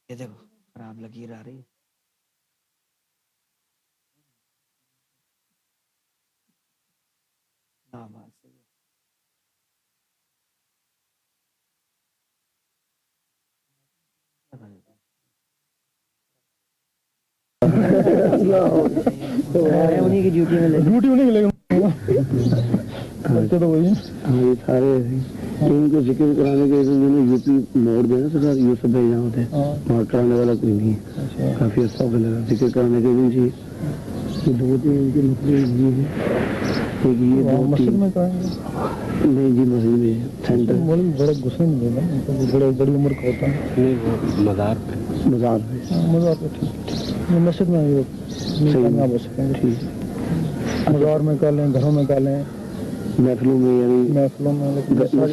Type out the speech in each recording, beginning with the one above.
یہ دیکھو خراب لکیر آ رہی ہے. ہاں بات صحیح ہے. انہیں کی ڈیوٹی میں لے تو وہی یہ سارے ان کو ذکر کرانے کے یو پی موڑ دے نا سر یہ سب یہاں ہوتے ہیں وہاں کرانے والا کوئی نہیں ہے. کافی اچھا ہو گیا ذکر کرانے کے بھی چاہیے. دو تین ان کے مسئلے یہ ہے ایک یہ مسجد میں نہیں جی مسجد میں سینٹر بڑے غصے میں دینا بڑے بڑی عمر کا ہوتا ہے نہیں وہ مزار پہ مزار پہ ٹھیک مسجد میں نہیں کامیاب ہو سکیں گے. ٹھیک مزار میں کر لیں گھروں میں کر لیں محفلوں میں یعنی محفلوں میں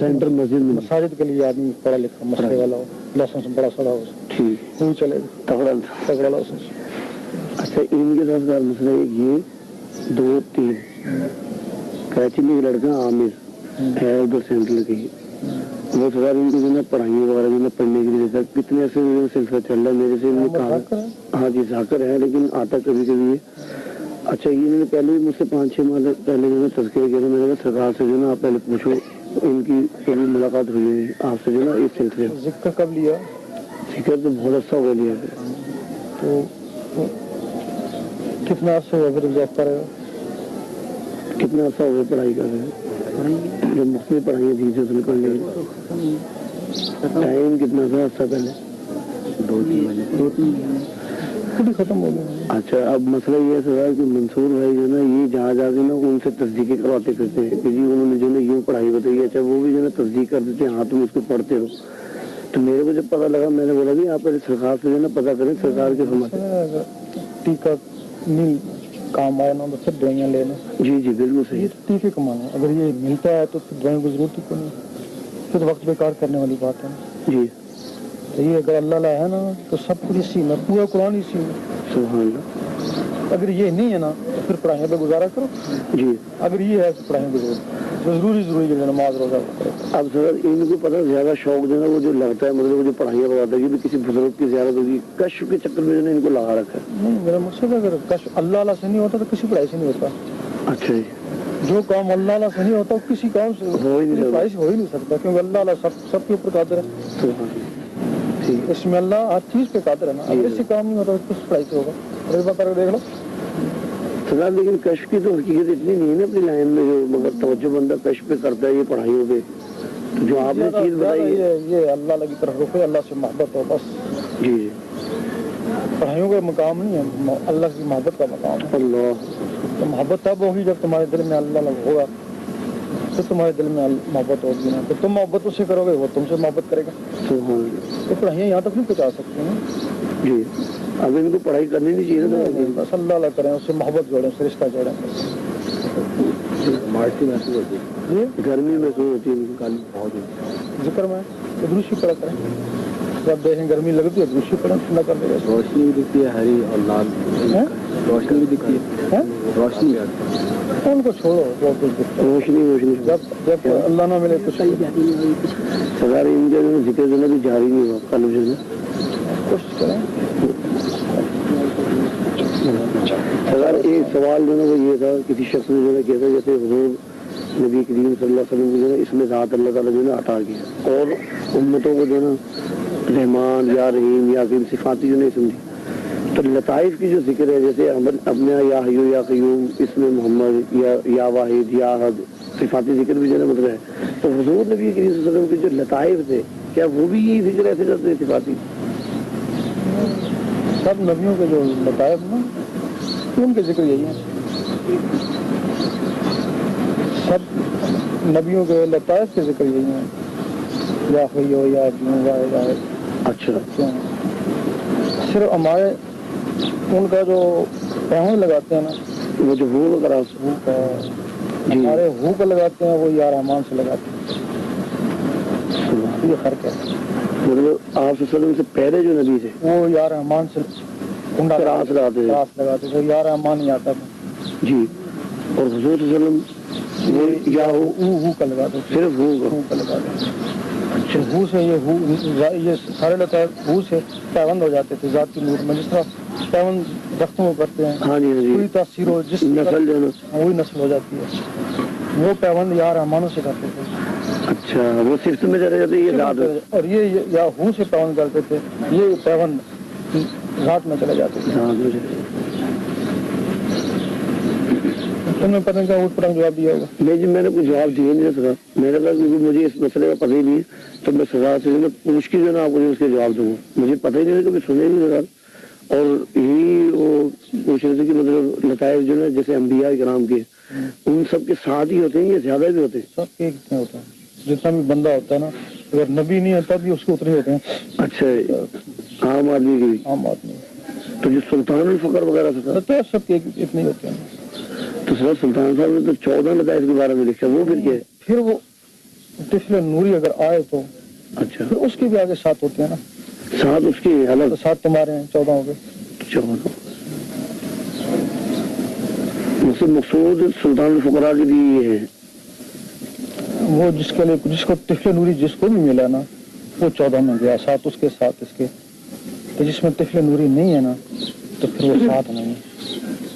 سینٹر مسجد میں مساجد کے لیے آدمی پڑھا لکھا مسئلے والا ہو لائسنس بڑا سڑا ہو ٹھیک وہی چلے تگڑا تگڑا لائسنس. اچھا ان کے ساتھ مسئلہ ایک یہ 2 3 کراچی میں ایک لڑکا عامر ہے ادھر سینٹرل کی وہ سر ان کو جو ہے پڑھائی وغیرہ جو ہے پڑھنے کے لیے دیتا کتنے ایسے سلسلہ چل رہا ہے میرے سے کہا ہاں جی ذاکر ہے لیکن آتا کبھی کبھی ہے. اچھا یہ میں نے پہلے بھی مجھ سے 5-6 ماہ پہلے جو ہے تذکرہ کیا تھا میں نے سرکار سے جو ہے نا آپ پہلے پوچھو ان کی کبھی ملاقات ہوئی ہے آپ سے جو ہے نا اس سلسلے ذکر کب لیا ذکر تو بہت اچھا ہو گیا لیا تو کتنا عرصہ ہوا پھر ضابطہ رہے کتنا عرصہ ہو گیا پڑھائی کر رہے ہیں جو مختلف پڑھائیاں تھیں سے پڑھنے کی ٹائم کتنا تھا عرصہ پہلے 2-3 ختم ہو گیا. اچھا اب مسئلہ یہ ہے کہ منصور بھائی جو ہے نا یہ جہاں جا کے نا ان سے تصدیقیں کرواتے کرتے ہیں کہ جی انہوں نے جو ہے یوں پڑھائی بتائی ہے. اچھا وہ بھی جو ہے نا تصدیق کر دیتے ہیں ہاں تم اس کو پڑھتے ہو. تو میرے کو جب پتا لگا میں نے بولا بھی آپ پہلے سرکار سے جو ہے نا پتا کریں سرکار کے سمجھ ٹیکہ نہیں کام آیا نا تو پھر دوائیاں لینا جی جی بالکل صحیح ٹیکے کمانا اگر یہ ملتا ہے تو پھر دوائیوں کی ضرورت ہی کوئی نہیں پھر وقت بیکار کرنے والی بات ہے جی. تو یہ اگر اللہ ہے نا تو سب کچھ اسی میں پورا قرآن اسی میں سبحان اللہ. اگر یہ نہیں ہے نا تو پھر پڑھائیوں پہ گزارا کرو جی. اگر یہ ہے تو پڑھائیوں کی ضروری ہے نماز روزہ کرو. اب سر ان کو پتا زیادہ شوق جو ہے وہ جو لگتا ہے مطلب وہ جو پڑھائیاں بتاتا ہے کہ کسی بزرگ کی زیارت ہوگی کشف کے چکر میں جو ہے ان کو لگا رکھا ہے. نہیں میرا مقصد اگر کشف اللہ سے نہیں ہوتا تو کسی پڑھائی سے نہیں ہوتا. اچھا جی. جو کام اللہ سے نہیں ہوتا وہ کسی کام سے پڑھائی سے ہو ہی نہیں سکتا کیونکہ اللہ سب کے اوپر قادر ہے. اس میں اللہ ہر چیز پہ قادر ہے نا اگر اس سے کام نہیں ہوتا تو کس پڑھائی سے ہوگا. دیکھ لو فلحال لیکن کشف کی تو حقیقت اتنی نہیں ہے نا اپنی لائن میں جو مگر توجہ بندہ کشف پہ کرتا ہے یہ پڑھائیوں پہ جو آپ نے چیز بتائی یہ اللہ کی طرف رخ ہے اللہ سے محبت ہو بس. جی جی. پڑھائیوں کا مقام نہیں ہے اللہ کی محبت کا مقام ہے. اللہ تو محبت تب ہوگی جب تمہارے دل میں اللہ ہوگا تو تمہارے دل میں محبت ہوگی نا تو تم محبت اس سے کرو گے وہ تم سے محبت کرے گا. تو پڑھائیاں یہاں تک نہیں پہنچا سکتی ہیں جی. اب ان کو پڑھائی کرنی نہیں چاہیے بس اللہ کریں اس سے محبت جوڑیں اس سے رشتہ جوڑیں. مارچی محسوس ہوتی ہے گرمی محسوس ہوتی ہے بہت ذکر میں دروشی پڑا کریں جب دیکھیں گرمی لگتی ہے دروشی پڑا ٹھنڈا کر دے گا. روشنی بھی دکھتی ہے ہری اور لال روشنی بھی دکھتی ہے روشنی ان کو چھوڑو بہت کچھ دکھتا ہے روشنی جب اللہ نہ ملے کچھ سرکار ان کے ذکر جو ہے بھی جاری نہیں ہوا کل جو ہے کوشش کریں. سرکار ایک سوال جو ہے وہ یہ تھا کسی شخص نے جو ہے کیا تھا جیسے حضور نبی کریم صلی اللہ علیہ وسلم جو ہے اس میں ذات اللہ تعالیٰ جو ہے ہٹا گیا اور امتوں کو جو ہے نا رحمان یا رحیم یا کوئی صفاتی جو نہیں سمجھی تو لطائف کی جو ذکر ہے جیسے اپنے یا حیو یا قیوم اس میں محمد یا واحد یا احد صفاتی ذکر بھی جو ہے مطلب ہے تو حضور نبی کریم صلی اللہ علیہ وسلم کے جو لطائف تھے کیا وہ بھی یہی ذکر ایسے کرتے ہیں صفاتی سب نبیوں کے جو لطائف نا ان کے ذکر یہی ہیں سب نبیوں کے لطائف کے ذکر یہی ہیں یا حیو یا قیوم یا اچھا صرف ہمارے ان کا جو پیغام لگاتے ہیں نا وہ جو ہو وغیرہ ہمارے ہو کو لگاتے ہیں وہ یا رحمان سے لگاتے ہیں یہ فرق ہے. مطلب آپ وسلم سے پہلے جو نبی تھے وہ یا رحمان سے راس لگاتے تھے یا رحمان ہی آتا تھا جی اور حضور صلی اللہ علیہ وسلم وہ یا ہو کا لگا دو، صرف ہو کا لگا دو. اچھا ہو سے یہ سارے لطائف ہو سے پیوند ہو جاتے تھے ذات کی نور میں، جس طرح پیوند درختوں کو کرتے ہیں. ہاں جی کوئی تاثیر ہو جس نسل جو ہے نا وہی نسل ہو جاتی ہے. وہ پیوند یا رحمانوں سے کرتے تھے. اچھا وہ صرف میں چلے جاتے یہ ذات، اور یہ یا ہو سے پیوند کرتے تھے، یہ پیوند ذات میں چلے جاتے تھے. تمہیں پتہ کیا اس پر جواب دیا ہوگا؟ نہیں جی میں نے کوئی جواب دیا نہیں سکا. میں نے کہا کیونکہ مجھے اس مسئلے کا پتہ ہی نہیں تو میں سزا سے پوچھ کے جو نا آپ مجھے اس کے جواب دوں گا. مجھے پتہ ہی نہیں کہ میں سنے نہیں سکا. اور یہی وہ پوچھ رہے تھے کہ مطلب لطائف جو ہے جیسے انبیاء کرام کے ان سب کے ساتھ ہی ہوتے ہیں یا زیادہ بھی ہوتے ہیں؟ سب کے کتنے ہوتے ہیں. جتنا بھی بندہ ہوتا ہے نا، اگر نبی نہیں ہے تب بھی اس کے اتنے ہوتے ہیں. اچھا عام آدمی کے بھی؟ عام آدمی. تو جو سلطان الفقر وغیرہ تھا سب کے اتنے ہوتے ہیں. تو سر سلطان صاحب نے تو 14 لطائف کے بارے میں لکھا، وہ پھر کیا ہے؟ پھر وہ طفل نوری اگر آئے تو اچھا پھر اس کے بھی آگے 7 ہوتے ہیں نا. 7 اس کے الگ؟ 7 تمہارے ہیں، 14 ہو گئے. 14 مجھ سے مقصود سلطان الفقراء کے لیے یہ ہے وہ جس کے لیے جس کو طفل نوری جس کو بھی ملا نا وہ 14 میں گیا. 7 اس کے 7 اس کے. تو جس میں طفل نوری نہیں ہے نا تو پھر وہ 7 نہیں ہے.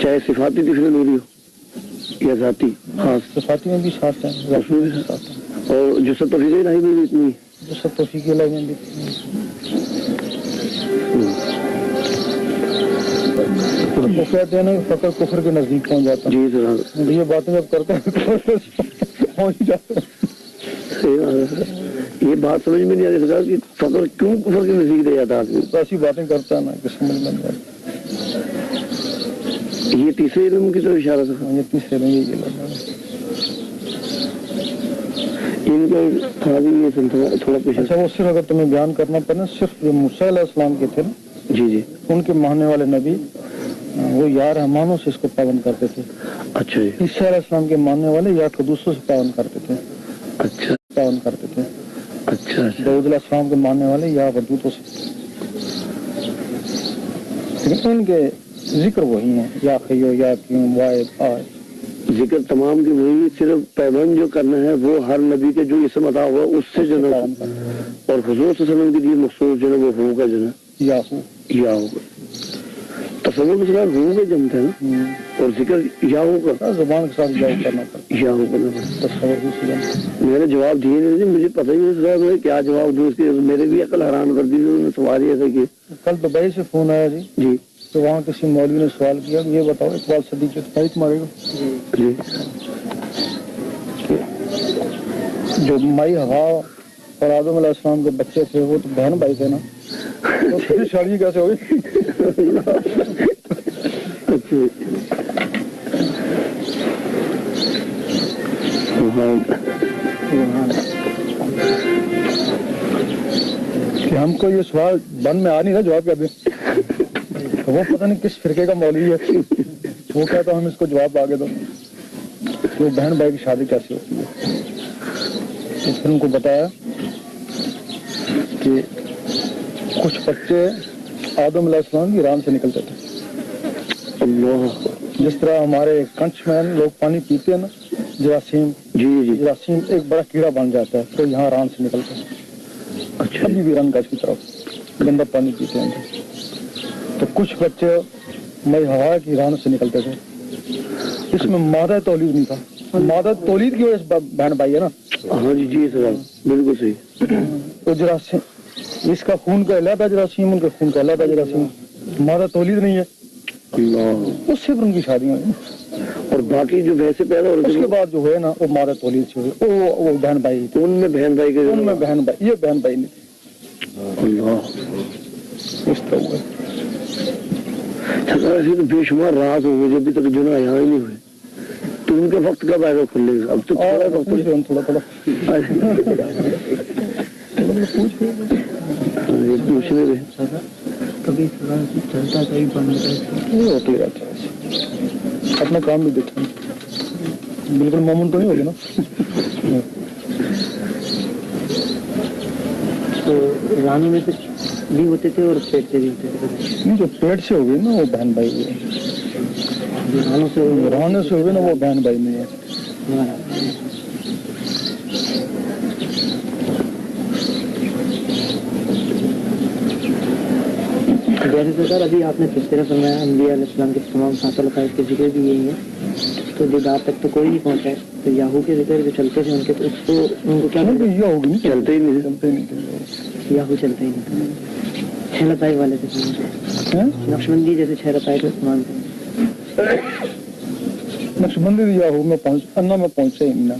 چاہے صفاتی طفل نوری ہو یا ذاتی؟ ہاں صفاتی میں بھی 7 ہیں، ذاتی میں بھی 7 ہیں. اور جو سب توفیق الہی میں بھی اتنی، جو سب توفیق الہی میں بھی وہ کہتے ہیں نا فقر کفر کے نزدیک پہنچ جاتا ہے. جی سر یہ باتیں جب کرتا ہے پہنچ جاتا ہے. یہ بات سمجھ میں نہیں آ سکا کہ فقر کیوں کفر کے نزدیک دے جاتا آدمی. ایسی باتیں کرتا ہے نا کہ سمجھ میں نہیں آتا. یہ تیسرے علم کی طرف اشارہ تھا. یہ تیسرے علم یہ لگا ان کا تھا بھی یہ تھوڑا کچھ. اچھا وہ صرف اگر تمہیں بیان کرنا پڑے صرف یہ موسیٰ علیہ السلام کے تھے نا، جی جی ان کے ماننے والے نبی وہ یا رحمانوں سے اس کو پابند کرتے تھے. اچھا جی. عیسیٰ علیہ السلام کے ماننے والے یا قدوسوں سے پابند کرتے تھے. اچھا پابند کرتے تھے. اچھا داؤد علیہ السلام کے ماننے والے یا ودودوں سے. لیکن ان کے ذکر وہی ہیں، یا خیو یا کیوں واحد آج. ذکر تمام کی وہی، صرف پیغام جو کرنا ہے وہ ہر نبی کے جو اسم عطا ہوا اس سے جو ہے. اور حضور صلی اللہ علیہ وسلم کے لیے مخصوص جو ہے وہ ہو کا جو ہے یا ہو تصور کے ساتھ ہو کے جمتے ہیں نا، اور ذکر یا ہو کا زبان کے ساتھ یا کرنا پڑتا. یا ہو کرنا پڑتا. تصور سے میں نے جواب دیے نہیں تھے، مجھے پتہ ہی نہیں میں کیا جواب دوں اس کے. میرے بھی عقل حیران کر دی. انہوں نے سوال ہی ایسا کیا. کل دبئی سے فون آیا جی جی تو وہاں کسی مولوی نے سوال کیا کہ یہ بتاؤ اقبال صدیق جو تمہارے کو جی جو مائی ہوا اور آدم علیہ السلام کے بچے تھے وہ تو بہن بھائی تھے نا، تو پھر شادی کیسے ہوئی؟ کہ ہم کو یہ سوال بند میں آ نہیں رہا جواب کیا دیں. وہ پتہ نہیں کس فرقے کا مولوی ہے، وہ کہتا ہم اس کو جواب آگے دو کہ وہ بہن بھائی کی شادی کیسے ہوتی ہے. تو پھر ان کو بتایا کہ کچھ بچے آدم علیہ السلام کی ران سے نکلتے تھے. جس طرح ہمارے کنچ میں لوگ پانی پیتے ہیں نا، جراثیم، جی جراثیم ایک بڑا کیڑا بن جاتا ہے تو یہاں ران سے نکلتا ہے. اچھا ابھی بھی رن گاج کی طرف گندا پانی پیتے ہیں. تو کچھ بچے مئی ہوا کی ران سے نکلتے تھے. اس میں مادہ تولید نہیں تھا. مادہ تولید کی وجہ سے بہن بھائی ہے نا. ہاں جی سر بالکل صحیح. تو جراثیم اس کا خون کا علیحدہ جراثیم، ان کے خون کا علیحدہ جراثیم، مادہ تولید نہیں ہے. اس سے ان کی شادیاں ہوئی. اور باقی جو ویسے پیدا ہو رہے اس کے بعد جو ہوئے نا وہ مادہ تولید سے ہوئے. وہ بہن بھائی تھے. ان میں بہن بھائی کے ان میں بہن بھائی، یہ بہن بھائی نہیں تھے. اس طرح ہوا. ایسے تو بے شمار راز ہوں گے جو ابھی تک جو نا یہاں ہی نہیں ہوئے. تو ان کا وقت کب آئے گا کھلنے کا؟ اب تو تھوڑا تھوڑا پوچھنے میں کبھی چلتا کبھی بند ہوتے ہی رہتا ہے. اپنا کام بھی دیکھیں، بالکل معمول تو نہیں ہوگی نا. تو رانوں میں سے بھی ہوتے تھے اور پیٹ سے بھی ہوتے تھے. نہیں جو پیٹ سے ہوگی نا وہ بہن بھائی ہوئے. روحانوں سے روحانیوں سے ہوئے نا وہ بہن بھائی نہیں ہے. جیسے تو سر ابھی آپ نے تذکرہ فرمایا انبیاء علیہ السلام کے تمام سات القائد کے ذکر بھی یہی ہے, تو دیدار تک تو کوئی نہیں پہنچا ہے, تو یاہو کے ذکر جو چلتے تھے ان کے تو اس کو ان کو کیا یہ ہوگی نہیں, چلتے ہی نہیں, چلتے ہی نہیں تھے. یاہو چلتے ہی نہیں تھے, چھ لطائف والے تھے, نقشبندی جیسے چھ لطائف استعمال تھے. نقشبندی یاہو میں انا میں پہنچے ہی نہیں,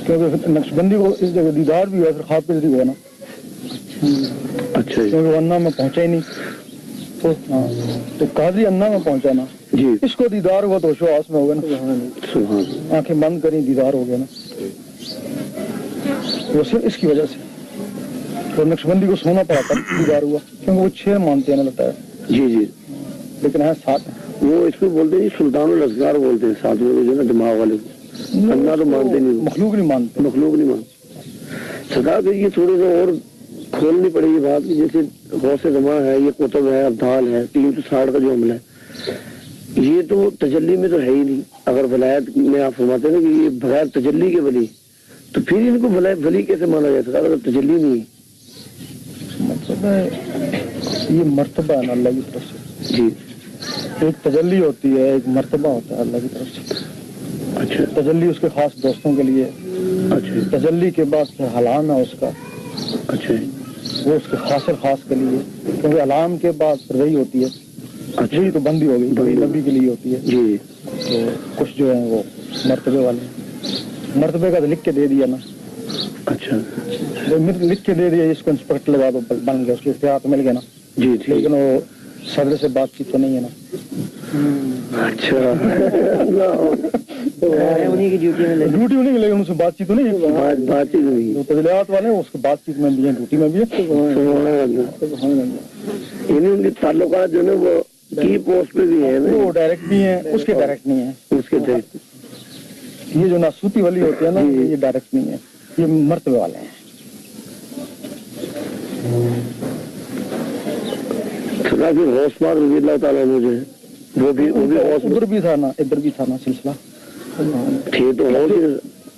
کیونکہ نقشبندی کو اس جگہ دیدار بھی ہوا, پھر خواب کے ذریعے ہوا نا. اچھا کیونکہ انا میں پہنچا ہی نہیں, تو قاضی انا میں پہنچا نا جی, اس کو دیدار ہوا تو شواس میں ہوگا نا, سبحان آنکھیں بند کریں دیدار ہو گیا نا, وہ صرف اس کی وجہ سے. اور نقشبندی کو سونا پڑا تھا دیدار ہوا, کیونکہ وہ 6 مانتے ہیں نا لگتا ہے, جی جی, لیکن ہے 7 ہیں. وہ اس کو بولتے ہیں سلطان الاسغار بولتے ہیں, ساتھ میں جو ہے نا دماغ والے کو, اللہ تو مانتے نہیں, مخلوق نہیں مانتے, مخلوق نہیں مانتے. سرکار کو یہ تھوڑے سا اور کھولنی پڑے گی بات, جیسے غوث زمان ہے, یہ قطب ہے, ابدال ہے, 360 کا جو عمل ہے, یہ تو تجلی میں تو ہے ہی نہیں. اگر ولایت میں آپ فرماتے ہیں نا کہ یہ بغیر تجلی کے ولی, تو پھر ان کو ولی کیسے مانا جائے سکتا اگر تجلی نہیں ہے؟ مطلب ہے یہ مرتبہ ہے اللہ کی طرف سے. جی, ایک تجلی ہوتی ہے, ایک مرتبہ ہوتا ہے اللہ کی طرف سے. اچھا, تجلی اس کے خاص دوستوں کے لیے, اچھا, تجلی کے بعد پھر حلام ہے اس کا, اچھا, وہ اس کے خاص کے لیے, کیونکہ علام کے بعد پھر وہی ہوتی ہے. اچھا, وہی تو بندی ہو گئی, وہی نبی کے لیے ہوتی ہے. جی, تو کچھ جو ہیں وہ مرتبے والے ہیں, مرتبے کا تو لکھ کے دے دیا نا. اچھا, لکھ کے دے دیا, اس کو انسپیکٹر لگا دو بن گیا, اس کے اختیار مل گیا نا. جی, لیکن وہ صدر سے بات چیت تو نہیں ہے نا. اچھا, انہیں کی ڈیوٹی میں ڈیوٹی انہیں کی, لیکن ان سے بات چیت تو نہیں ہے. بات چیت نہیں, جو تجلیات والے ہیں اس کو بات چیت میں بھی ہیں, ڈیوٹی میں بھی ہے. یعنی ان کے تعلقات جو ہے وہ کی پوسٹ پہ بھی ہے, وہ ڈائریکٹ بھی ہیں, اس کے ڈائریکٹ نہیں ہے. اس کے ڈائریکٹ, یہ جو ناسوتی والی ہوتی ہے نا, یہ ڈائریکٹ نہیں ہے, یہ مرتبے والے ہیں. غوث پاک رضی اللہ تعالیٰ عنہ جو ہے وہ بھی ادھر بھی تھا نا, ادھر بھی تھا نا سلسلہ, تھے تو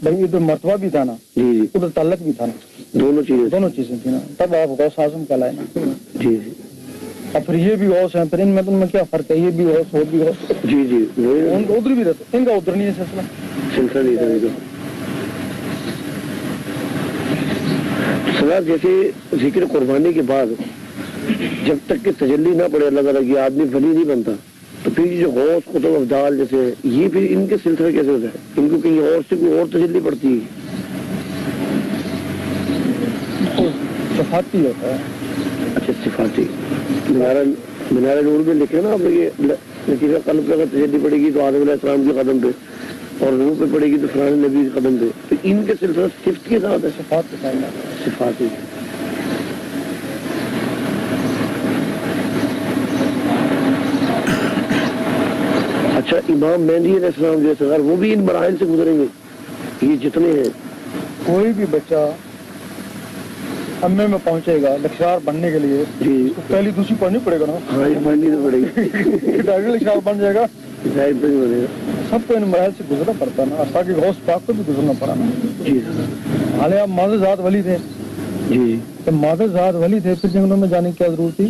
بھائی ادھر مرتبہ بھی تھا نا, جی جی, ادھر تعلق بھی تھا نا, دونوں چیزیں تھی نا, تب آپ غوث اعظم کہلائے نا. جی جی, اب پھر یہ بھی غوث ہیں, پھر ان میں کیا فرق ہے, یہ بھی غوث وہ بھی غوث. جی جی, ان کا ادھر بھی رہتا, ان کا ادھر نہیں ہے سلسلہ نہیں تھا. سر جیسے ذکر قربانی کے بعد جب تک کہ تجلی نہ پڑے اللہ تعالیٰ کی, آدمی ولی نہیں بنتا. تو پھر یہ جو غوث قطب ابدال جیسے یہ پھر ان کے سلسلہ کیسے ہوتا ہے, ان کو کہیں اور سے کوئی اور تجلی پڑتی ہے؟ صفاتی ہوتا ہے. اچھا, صفاتی. منارہ نور میں لکھے نا آپ نے, یہ نتیجہ قلب پہ اگر تجلی پڑے گی تو آدم علیہ السلام کے قدم پہ, اور روح پہ پڑے گی تو فلاں نبی کے قدم پہ. تو ان کے سلسلہ صفت کے ساتھ ہے, صفات کے ساتھ, صفاتی. اچھا, امام مہدی علیہ السلام جو ہے وہ بھی ان مراحل سے گزریں گے, یہ جتنے ہیں؟ کوئی بھی بچہ امے میں پہنچے گا لکشار بننے کے لیے, جی, پہلی دوسری پڑھنی پڑے گا نا. ہاں, یہ پڑھنی تو پڑے گی, ڈائریکٹ لکشار بن جائے گا, ظاہر تو نہیں بنے گا. سب کو ان مراحل سے گزرنا پڑتا نا, تاکہ غوث پاک کو بھی گزرنا پڑا نا. جی, حالے آپ ماضی ذات ولی تھے, جی, تو ماضی ذات ولی تھے, پھر جنگلوں میں جانے کی کیا ضرورت تھی؟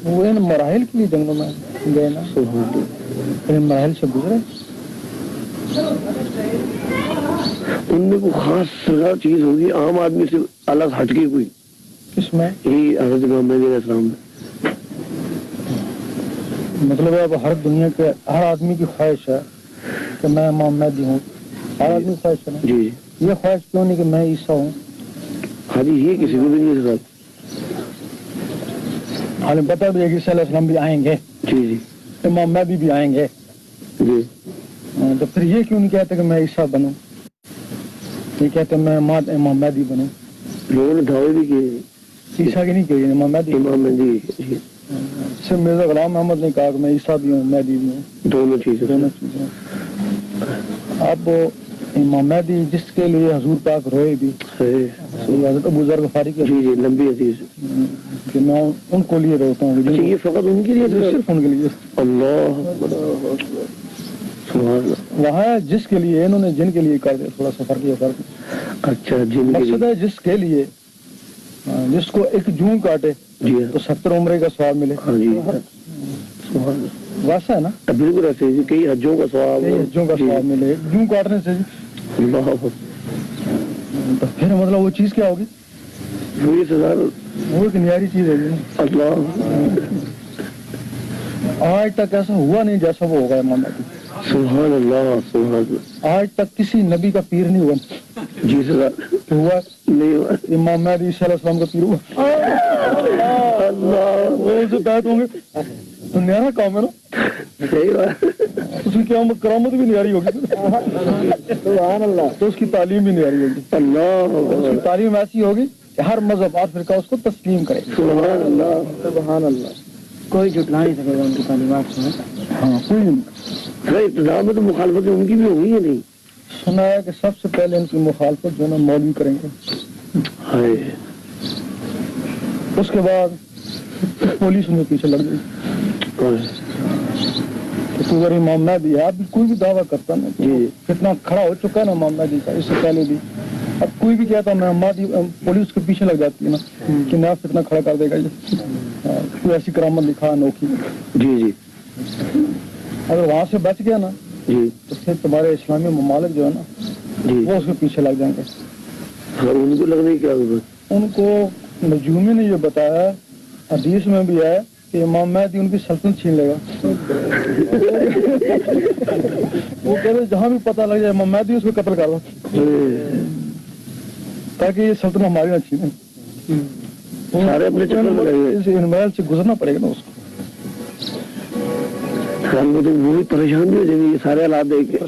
وہ ان مراحل کے لیے جنگلوں میں گئے نا, ان مراحل سے گزرے. ان میں کوئی خاص چیز ہوگی عام آدمی سے الگ ہٹ کے کوئی, کس میں؟ یہی حضرت امام مہدی علیہ السلام میں. مطلب ہے اب ہر دنیا کے ہر آدمی کی خواہش ہے کہ میں امام مہدی ہوں, ہر آدمی کی خواہش ہے نا. جی, یہ خواہش کیوں نہیں کہ میں عیسیٰ ہوں؟ ہاں جی, یہ کسی کو بھی نہیں ہے. ہمیں پتہ بھی ہے کہ عیسیٰ علیہ السلام بھی آئیں گے, جی جی, امام مہدی بھی آئیں گے, جی, تو پھر یہ کیوں نہیں کہتے کہ میں عیسیٰ بنوں, یہ کہتے میں امام مہدی بنوں. لوگوں نے دعوے بھی کیے, عیسیٰ کی نہیں کہی, امام مہدی. صرف مرزا غلام محمد نے کہا کہ میں عیسیٰ بھی ہوں, مہدی بھی ہوں, دونوں چیزیں. اب امام مہدی جس کے لیے حضور پاک روئے بھی, حضرت ابو ذر غفاری کی, جی جی, لمبی حدیث. کہ میں ان کو لیے روتا ہوں. اچھا یہ فقط ان کے لیے صرف ان کے لیے. اللہ وہاں ہے جس کے لیے انہوں نے جن کے لیے کر دیا تھوڑا سا فرق یہ فرق. اچھا جن کے مقصد ہے جس کے لیے جس کو ایک جون کاٹے جی تو 70 عمرے کا ثواب ملے. ہاں جی ویسا ہے نا بالکل ایسے جی کئی حجوں کا ثواب کئی حجوں کا ثواب ملے جون کاٹنے سے جی. اللہ تو پھر مطلب وہ چیز کیا ہوگی؟ 20,000 وہ ایک نیاری چیز ہے جی. اللہ آج تک ایسا ہوا نہیں جیسا وہ ہوگا امام مہدی. سبحان اللہ سبحان اللہ. آج تک کسی نبی کا پیر نہیں ہوا. جی سر کہ ہوا نہیں ہوا. امام مہدی عیسیٰ علیہ السلام کا پیر ہوا. اللہ وہ ان سے بیعت ہوں گے تو نیارا کام ہے نا. صحیح بات. اس کی قیامت کرامت بھی نیاری ہوگی. سبحان اللہ. تو اس کی تعلیم بھی نیاری ہوگی. اللہ اس کی تعلیم ایسی ہوگی کہ ہر مذہب اور فرقہ اس کو تسلیم کرے. سبحان اللہ سبحان اللہ. کوئی جھٹلا نہیں سکے گا ان کی تعلیمات سے. ہاں کوئی نہیں. ابتدا میں تو مخالفتیں ان کی بھی ہوئی ہے نہیں. سنا ہے کہ سب سے پہلے ان کی مخالفت جو ہے نا مولوی کریں گے. اس کے بعد پولیس ان کے پیچھے لگ گئی کہ تو اگر امام مہدی ہے. آپ بھی کوئی بھی دعویٰ کرتا نا جی کتنا کھڑا ہو چکا ہے نا امام مہدی کا. اس سے پہلے بھی اب کوئی بھی کہتا میں مہدی پولیس کے پیچھے لگ جاتی ہے نا کہ نیا فتنہ کھڑا کر دے گا یہ. کوئی ایسی کرامت دکھا انوکھی. جی جی اگر وہاں سے بچ گیا نا جی تو پھر تمہارے اسلامی ممالک جو ہے نا جی وہ اس کے پیچھے لگ جائیں گے. اور ان کو لگنے کی کیا ضرورت. ان کو نجومی نے یہ بتایا حدیث میں بھی ہے کہ امام مہدی ان کی سلطنت چھین لے گا. وہ کہہ رہے جہاں بھی پتہ لگ جائے امام مہدی اس کو قتل کر دو تاکہ یہ سلطنت ہماری نہ چھینے. سارے اپنے چکر میں لگے. اس انوائل سے گزرنا پڑے گا نا اس کو. تو وہی پریشان بھی ہو جائیں گے یہ سارے حالات دیکھ کے.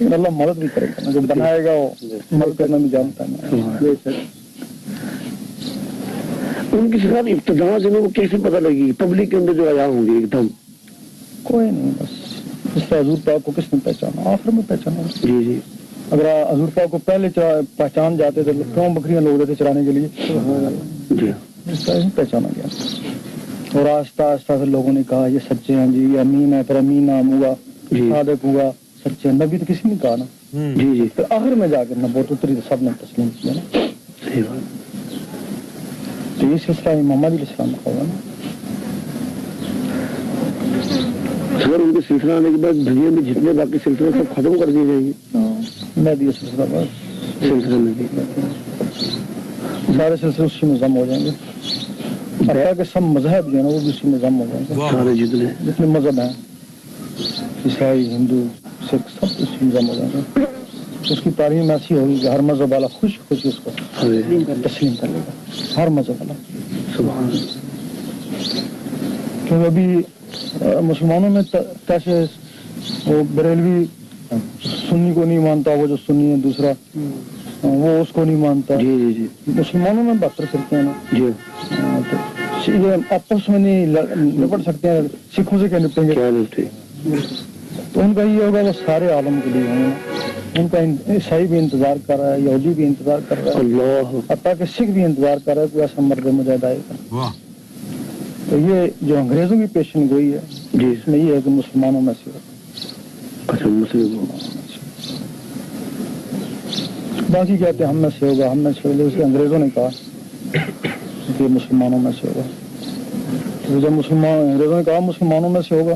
اللہ مدد بھی کرے گا جو بنائے گا وہ مدد کرنا بھی جانتا ہے. ان کی سزا ابتدا سے وہ کیسے پتہ لگی پبلک کے اندر جو آیا ہوں گے ایک دم. کوئی نہیں بس اس طرح حضور پاک کو کس نے پہچانا آخر میں پہچانا. جی جی اگر حضور پاک کو پہلے پہچان جاتے تھے کیوں بکریاں لوگ رہتے چرانے کے لیے. جی اس طرح ہی پہچانا گیا. اور آہستہ آہستہ پھر لوگوں نے کہا یہ سچے ہیں جی یہ امین ہے. پھر امین نام ہوا صادق ہوا سچے. نبی تو کسی نے کہا نا. جی جی پھر آخر میں جا کے نبوت اتری تو سب نے تسلیم کیا نا. صحیح بات. تو یہ سلسلہ امام علیہ السلام کا ہوگا نا. اگر ان کے سلسلہ آنے کے بعد دنیا میں جتنے باقی سلسلے سب ختم کر دیے جائیں گے. مہدی سلسلہ بس سلسلہ میں سارے سلسلے اسی میں ضم ہو جائیں گے. اللہ کے سب مذہب جو ہے نا وہ بھی اسی میں ضم ہو جائیں گے. سارے جتنے مذہب ہیں عیسائی ہندو سکھ سب اسی میں ضم ہو جائیں گے. اس کی تعلیم ایسی ہوگی کہ ہر مذہب والا خوش خوشی اس کو تسلیم کر لے گا. ہر مذہب والا. کیونکہ ابھی مسلمانوں میں کیسے وہ بریلوی سنی کو نہیں مانتا. وہ جو سنی ہے دوسرا وہ اس کو نہیں مانتا. جی جی جی مسلمانوں میں 72 فرقے ہیں نا. جی تو یہ آپس میں نہیں نپٹ سکتے ہیں. سکھوں سے کیا نپٹیں گے. کیا نپٹے. تو ان کا یہ ہوگا وہ سارے عالم کے لیے ہوں. ان کا عیسائی بھی انتظار کر رہا ہے یہودی بھی انتظار کر رہا ہے اللہ حتیٰ کہ سکھ بھی انتظار کر رہا ہے کوئی ایسا مرد مجاہد آئے گا. تو یہ جو انگریزوں کی پیشن گوئی ہے جی اس میں یہ ہے کہ مسلمانوں میں سے اچھا مسلم باقی کہتے ہیں ہم میں سے ہوگا ہم میں سے ہوگا. اس انگریزوں نے کہا کہ مسلمانوں میں سے ہوگا. تو جب انگریزوں نے کہا مسلمانوں میں سے ہوگا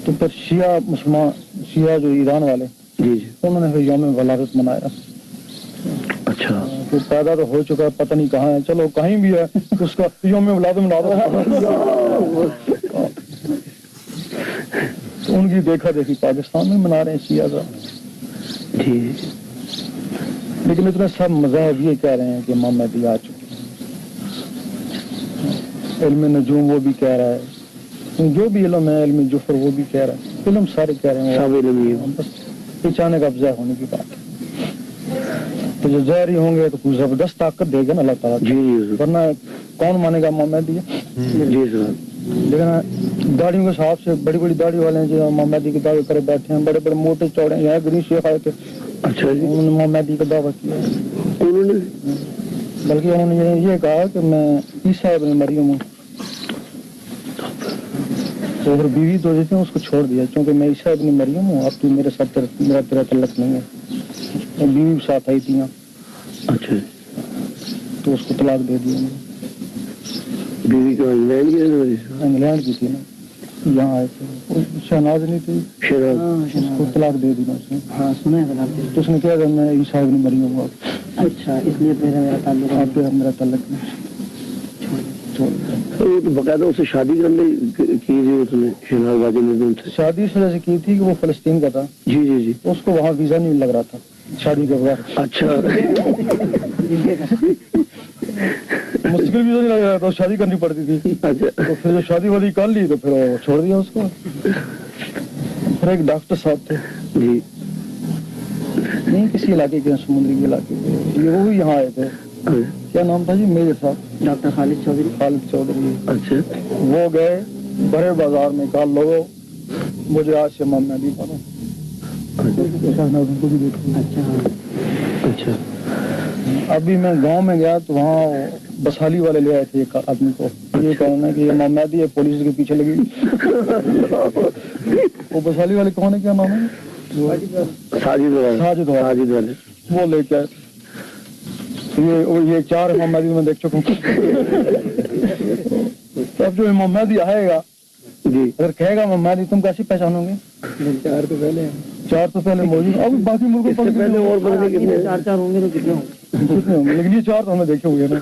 تو پھر شیعہ جو ایران والے جی جی انہوں نے پھر یوم ولادت منایا. اچھا تو پیدا تو ہو چکا ہے پتہ نہیں کہاں ہے. چلو کہیں بھی ہے اس کا یوم ولادت منا دو. ان کی دیکھا دیکھی پاکستان میں منا رہے ہیں شیعہ کا. جی لیکن اتنے سب مذاہب یہ کہہ رہے ہیں کہ امام مہدی آ چکے. علم نجوم وہ بھی کہہ رہا ہے. جو بھی علم ہے علم جفر وہ بھی کہہ رہا ہے. علم سارے کہہ رہے ہیں سب علم ہی بس پہچانے کا افزا ہونے کی بات ہے. تو جو ظاہری ہوں گے تو کوئی زبردست طاقت دے گا نا اللہ تعالیٰ. جی ورنہ کون مانے گا امام مہدی. جی سر لیکن داڑھیوں کے حساب سے بڑی بڑی داڑھی والے ہیں جو امام مہدی کی دعوے کرے بیٹھے ہیں. بڑے بڑے موٹے چوڑے یہاں گنی شیخ آئے تھے. اچھا جی انہوں نے امام مہدی کا دعویٰ کیا. انہوں نے بلکہ انہوں نے یہ کہا کہ میں عیسیٰ ابن مریم ہوں. تو پھر بیوی تو دیتے ہیں اس کو چھوڑ دیا, کیونکہ میں عیسیٰ ابن مریم ہوں, اب تو میرے ساتھ میرا تیرا تعلق نہیں ہے. بیوی بھی ساتھ آئی تھی. اچھا, تو اس کو طلاق دے دیا. بیوی کو انگلینڈ کی تھی نا, یہاں آئے تھے. شہناز نہیں تھی, اس کو طلاق دے دی نا اس نے. ہاں سنا ہے جناب. تو اس نے کیا کہ میں عیسیٰ ابن مریم ہوں. اچھا, اس لیے میرا تعلق آپ کے میرا تعلق نہیں. باقاعدہ اسے شادی کرنے کی اس نے شہناز باجی نے ان سے شادی اس وجہ سے کی تھی کہ وہ فلسطین کا تھا. جی جی جی. اس کو وہاں ویزا نہیں لگ رہا تھا شادی کے بعد. اچھا, مستقل ویزا نہیں لگ رہا تھا, شادی کرنی پڑتی تھی. اچھا, تو پھر جو شادی وادی کر لی تو پھر وہ چھوڑ دیا اس کو. پھر ایک ڈاکٹر صاحب تھے جی, نہیں کسی علاقے کے, سمندری علاقے کے, یہ وہ بھی یہاں آئے تھے. کیا نام تھا جی میرے صاحب؟ ڈاکٹر خالد چودھری. خالد چودھری. اچھا, وہ گئے بڑے بازار میں, کہا لوگوں مجھے آج سے امام مہدی بنو. اچھا اچھا. ابھی میں گاؤں میں گیا تو وہاں بسالی والے لے آئے تھے ایک آدمی کو, یہ کہنا کہ امام مہدی ہے, پولیس کے پیچھے لگی. وہ بسالی والے کون ہے, کیا نام ہے؟ ساجد والے. وہ لے کے آئے. یہ 4 امام مہدی میں دیکھ چکا ہوں. اب جو امام مہدی آئے گا جی, اگر کہے گا امام مہدی تم کیسے پہچانو گے؟ 4 تو پہلے موجود, اب باقی ملکوں پر پہلے اور بڑے کتنے 4 ہوں گے تو کتنے ہوں گے, لیکن یہ 4 تو ہمیں دیکھے ہوئے نا.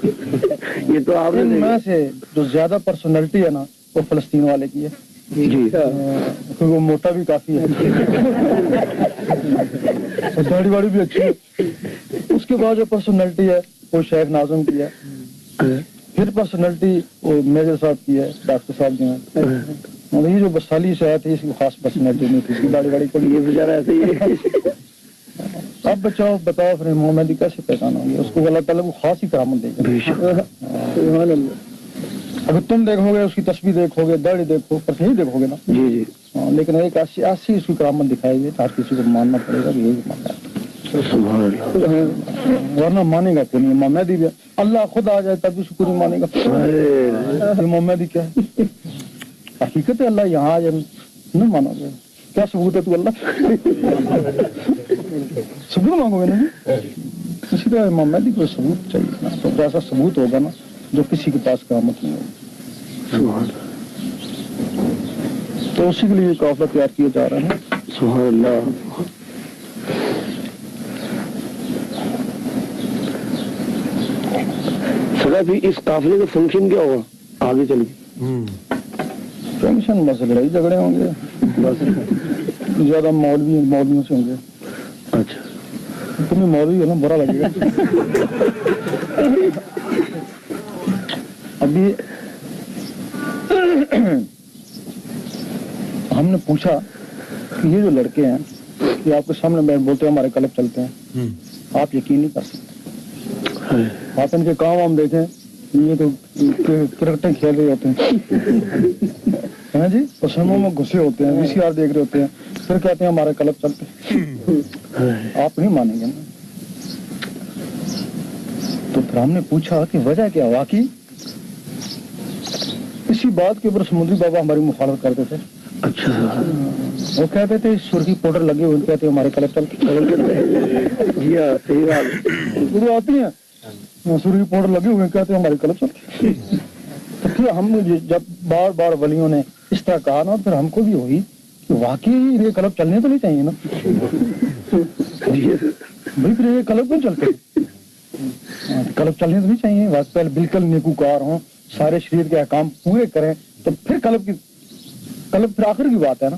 یہ تو آپ ان میں سے جو زیادہ پرسنالٹی ہے نا وہ فلسطین والے کی ہے. جی, کیونکہ وہ موٹا بھی کافی ہے, داڑھی واڑی بھی اچھی ہے. اس کے بعد جو پرسنالٹی ہے وہ شیخ ناظم کی ہے. پھر پرسنالٹی وہ میجر صاحب کی ہے, ڈاکٹر صاحب جو ہیں. یہ جو بسالی سے آئے تھے اس کی خاص پرسنالٹی نہیں تھی, اس کی داڑھی واڑی کو یہ بیچارہ ایسے ہی ہے. اب بتاؤ پھر امام مہدی کیسے پہچانو گے اس کو؟ اللہ تعالیٰ کو خاص ہی کرامت دے گا. اگر تم دیکھو گے اس کی تسبیح دیکھو گے, داڑھی دیکھو, پر نہیں دیکھو گے نا. جی جی, لیکن ایک ایسی اس کی کرامت دکھائی گئی, ہر کسی کو ماننا پڑے گا کہ یہی ماننا ہے, ورنہ مانے گا کہ نہیں. امام مہدی بھی اللہ خود آ جائے تب بھی اس کو نہیں مانے گا. امام مہدی کیا ہے؟ حقیقت ہے اللہ یہاں آ جائے نہیں مانو گے. کیا ثبوت ہے تو اللہ ثبوت مانگو گے نا. اسی طرح امام مہدی کو ثبوت چاہیے نا, تو ایسا ثبوت ہوگا نا جو کسی کے پاس کرامت نہیں ہوگی. تو اسی کے لیے قافلہ تیار کیا جا رہا ہے. سبحان اللہ. سر ابھی اس قافلے کا فنکشن کیا ہوگا آگے چل کے؟ فنکشن بس لڑائی جھگڑے ہوں گے, بس زیادہ مولویوں سے ہوں گے. اچھا, تمہیں مولوی ہے نا, برا لگے گا. ابھی ہم نے پوچھا کہ یہ جو لڑکے ہیں یہ آپ کے سامنے میں بولتے ہیں ہمارے کلب چلتے ہیں, آپ یقین نہیں کر سکتے. آپ ان کے کام ہم دیکھیں, یہ تو کرکٹیں کھیل رہے ہوتے ہیں جی, اور سنموں میں گھسے ہوتے ہیں, VCR دیکھ رہے ہوتے ہیں, پھر کہتے ہیں ہمارے کلب چلتے ہیں. آپ نہیں مانیں گے نا. تو پھر ہم نے پوچھا کہ وجہ کیا. واقعی اسی بات کے اوپر سمندری بابا ہماری مخالفت کرتے تھے. اچھا, وہ کہتے تھے سرخی پاؤڈر لگے ہوئے, کہتے ہیں ہمارے کلب چلتے ہیں. جی ہاں صحیح بات, وہ آتی ہیں سرخی پاؤڈر لگے ہوئے, کہتے ہیں ہمارے کلب چلتے ہیں. تو پھر ہم جب بار بار ولیوں نے اس طرح کہا نا, پھر ہم کو بھی ہوئی کہ واقعی یہ کلب چلنے تو نہیں چاہیے نا. بھائی پھر یہ کلب کیوں چلتے ہیں؟ کلب چلنے تو نہیں چاہیے. واقعی بالکل نیکوکار ہوں, سارے شریعت کے احکام پورے کریں, تو پھر کلب پھر آخر کی بات ہے نا.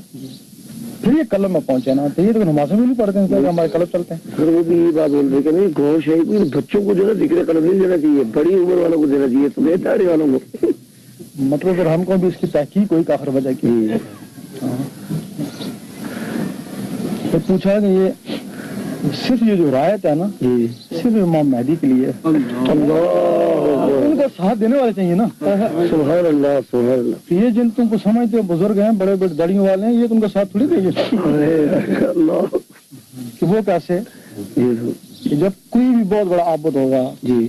پھر یہ کلب میں پہنچے نا, تو یہ تو نمازیں بھی نہیں پڑھتے ہیں, ہمارے کلب چلتے ہیں. سر وہ بھی یہ بات بول رہے کہ نہیں گور شہید بچوں کو جو ہے ذکر کلب نہیں دینا چاہیے, بڑی عمر والوں کو دینا چاہیے, تمہیں داڑھی والوں کو. مطلب پھر ہم کو بھی اس کی تحقیق کوئی آخر وجہ کی. تو پوچھا کہ یہ صرف یہ جو رایت ہے نا صرف امام مہدی کے لیے, ان کو ساتھ دینے والے چاہیے نا. سبحان اللہ سبحان اللہ. یہ جن تم کو سمجھتے ہو بزرگ ہیں, بڑے بڑے داڑیوں والے ہیں, یہ تم کا ساتھ تھوڑی دیں گے. اللہ کہ وہ کیسے, جب کوئی بھی بہت بڑا عابد ہوگا جی,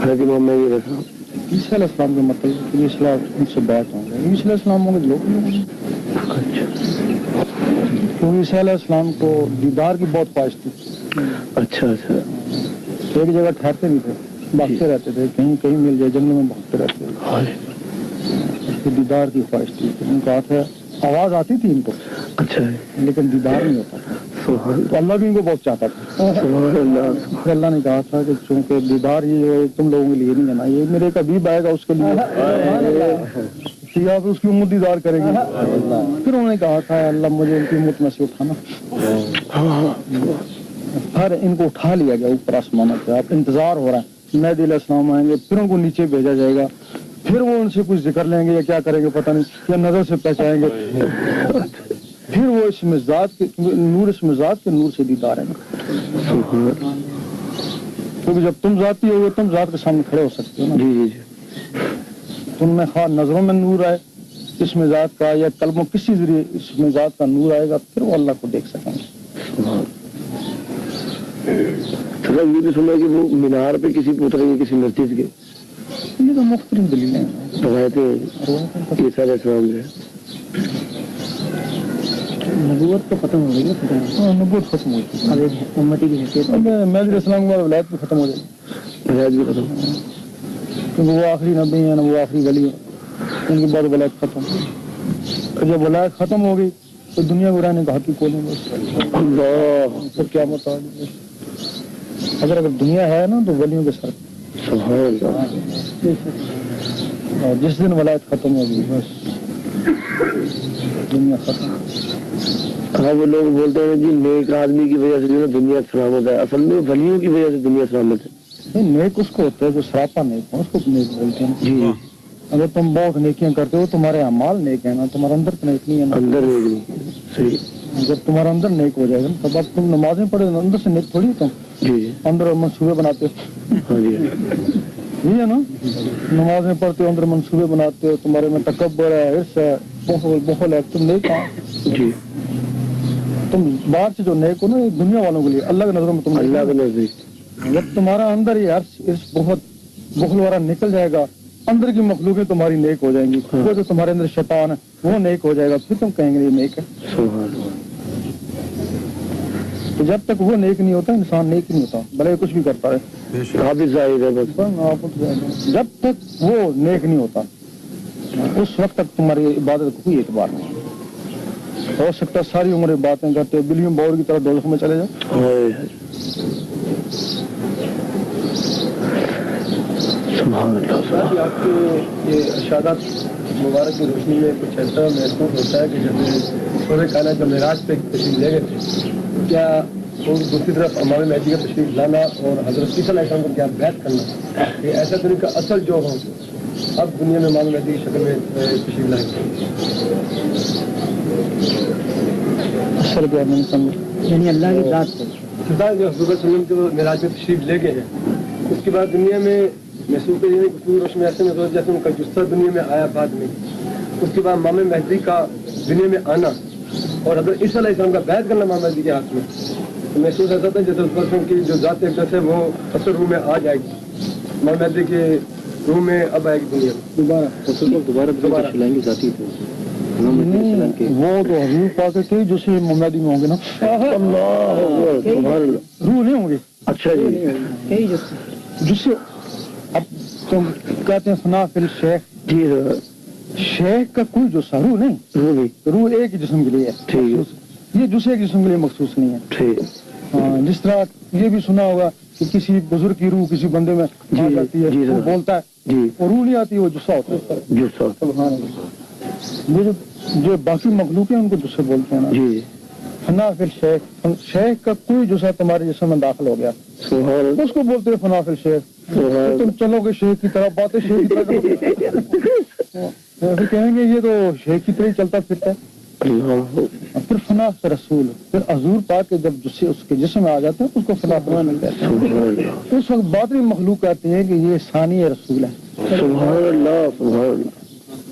حضرت امام مہدی علیہ السلام. عیسیٰ علیہ السلام کا مطلب کہ عیسیٰ ان سے بیعت ہوں گے. عیسیٰ علیہ السلام ہوں گے لوگ نہیں ہوں گے. اچھا کیونکہ عیسیٰ علیہ السلام کو دیدار کی بہت خواہش تھی. اچھا اچھا. ایک جگہ ٹھہرتے نہیں تھے, بھاگتے رہتے تھے, کہیں کہیں مل جائے جنگل میں بھاگتے رہتے تھے. اس کی دیدار کی خواہش تھی. ان کا ہاتھ ہے, آواز آتی تھی ان کو اچھا لیکن دیدار نہیں ہوتا تھا. تو اللہ بھی ان کو بہت چاہتا تھا. پھر اللہ نے کہا تھا کہ چونکہ دیدار یہ تم لوگوں کے لیے نہیں ہے نا, یہ میرے ایک حبیب آئے گا اس کے لیے آپ اس کی امت دیدار کرے گی. پھر انہوں نے کہا تھا اللہ مجھے ان کی امت میں سے اٹھانا. ہر ان کو اٹھا لیا گیا اوپر آسمانوں پہ. آپ انتظار ہو رہا ہے مہدی علیہ السلام آئیں گے, پھر ان کو نیچے بھیجا جائے گا, پھر وہ ان سے کچھ ذکر لیں گے یا کیا کریں گے پتہ نہیں, یا نظر سے پہچائیں گے, پھر وہ اس مزاج کے نور, اس مزاج کے نور سے دیدار ہیں. کیونکہ جب تم ذاتی ہو تم ذات کے سامنے کھڑے ہو سکتے ہو نا. جی جی جی. تم میں خواہ نظروں میں نور آئے اس مزاج کا, یا قلبوں کسی ذریعے اس مزاج کا نور آئے گا, پھر وہ اللہ کو دیکھ سکیں گے. یہ بھی سنا کہ وہ مینار پہ کسی پوتر یا کسی مسجد کے, یہ تو مختلف دلیلیں ہیں. روایتیں عیسیٰ علیہ السلام جو ہے نبوت تو ختم ہو گئی نا. نبوت ختم ہو چکی اب امتی کی حیثیت مہدی علیہ السلام کے بعد ولایت بھی ختم ہو جائے گی. روایت بھی ختم. کیونکہ وہ آخری نبی ہیں نا, وہ آخری ولی ہیں, ان کے بعد ولایت ختم. جب ولایت ختم ہو گئی تو دنیا کو رہنے کا حق ہی کھولیں گے. اللہ پھر کیا بتا, اگر دنیا ہے نا تو ولیوں کے سر. سبحان اللہ. اور جس دن ولایت ختم ہوگی بس دنیا ختم. ہاں وہ لوگ بولتے ہیں جی نیک آدمی کی وجہ سے جو ہے دنیا سلامت ہے, اصل میں ولیوں کی وجہ سے دنیا سلامت ہے. نیک اس کو ہوتا ہے جو سراپا نیک ہو, اس کو نیک بولتے ہیں. جی اگر تم بہت نیکیاں کرتے ہو تمہارے اعمال نیک ہیں نا, تمہارا اندر تو نیک نہیں ہے نا. اندر نیک نہیں. صحیح. جب تمہارا اندر نیک ہو جائے گا تب اب تم نمازیں پڑھے اندر سے نیک تھوڑی تم جی جی. اندر منصوبے بناتے ہو. ہاں جی یہ ہے نا, نمازیں پڑھتے ہو اندر منصوبے بناتے ہو, تمہارے میں تکبر ہے, عرص ہے, بخل ہے, تم نیک ہو. جی. تم باہر سے جو نیک ہو نا دنیا والوں کے لیے, اللہ کی نظروں میں تم اللہ کے نزدیک جب تمہارا اندر یہ عرص بہت بخل والا نکل جائے گا, اندر کی مخلوقیں تمہاری نیک ہو جائیں گی. وہ جو تمہارے اندر شیطان ہے وہ نیک ہو جائے گا, پھر تم کہیں گے یہ نیک ہے. تو جب تک وہ نیک نہیں ہوتا انسان نیک نہیں ہوتا, بھلے کچھ بھی کرتا ہے. جب تک وہ نیک نہیں ہوتا اس وقت تک تمہاری عبادت کو کوئی اعتبار نہیں. ہو سکتا ہے ساری عمر باتیں کرتے ہو, بلیوں باور کی طرح دوزخ میں چلے جاؤ. آپ کے یہ ارشادات مبارک کی روشنی میں کچھ ایسا محسوس ہوتا ہے کہ جب سورہ کائنات کا معراج پہ تشریف لے گئے تھے, کیا اور دوسری طرف امام مہدی کا تشریف لانا اور حضرت عیسیٰ علیہ السلام کو کیا بیعت کرنا, یہ ایسا تو ان کا اصل جو ہو اب دنیا میں امام مہدی کی شکل میں تشریف لائیں گے. اصل کیا میں سمجھ, یعنی اللہ کی ذات سے خدا جو حضور صلی اللہ علیہ وسلم کے معراج پہ تشریف لے گئے ہیں, اس کے بعد دنیا میں محسوس کریے گفتگو روشنی ایسے محسوس جیسے ان کا جثہ دنیا میں آیا بعد میں. اس کے بعد امام مہدی کا دنیا میں آنا اور حضرت عیسیٰ علیہ السلام کا بیعت کرنا امام مہدی کے ہاتھ میں, تو محسوس ایسا تھا جیسے اس پرسن کی جو ذات اقدس ہے وہ اثر روح میں آ جائے گی, امام مہدی کے روح میں اب آئے گی دنیا میں دوبارہ نہیں, وہ تو حضور پاک کے جسے مہدی میں ہوں گے نا, روح نہیں ہوں گے. اچھا جی. جسے اب تم کہتے ہیں فنا فی الشیخ, جی شیخ کا کوئی جسہ روح نہیں, روح ایک ہی جسم کے لیے ہے, یہ دوسرے کے جسم کے لیے مخصوص نہیں ہے. ہاں, جس طرح یہ بھی سنا ہوگا کہ کسی بزرگ کی روح کسی بندے میں آ جاتی ہے, وہ بولتا ہے, اور روح نہیں آتی, وہ جسہ ہوتا ہے. جو باقی مخلوق ہیں ان کو جسے بولتے ہیں نا. فنا فی الشیخ, شیخ کا کوئی جسہ تمہارے جسم میں داخل ہو گیا اس کو بولتے ہیں فنا فی الشیخ. تم چلو گے شیخ کی طرح, باتیں شیخ کی طرح پھر کہیں گے یہ تو شیخ کی طرح چلتا پھرتا ہے. پھر فنا فی رسول, پھر حضور پاک کے جب جسے اس کے جسم میں آ جاتے ہیں اس کو فنا فی ملتا ہے. اس وقت باطنی مخلوق کہتے ہیں کہ یہ ثانی رسول ہے.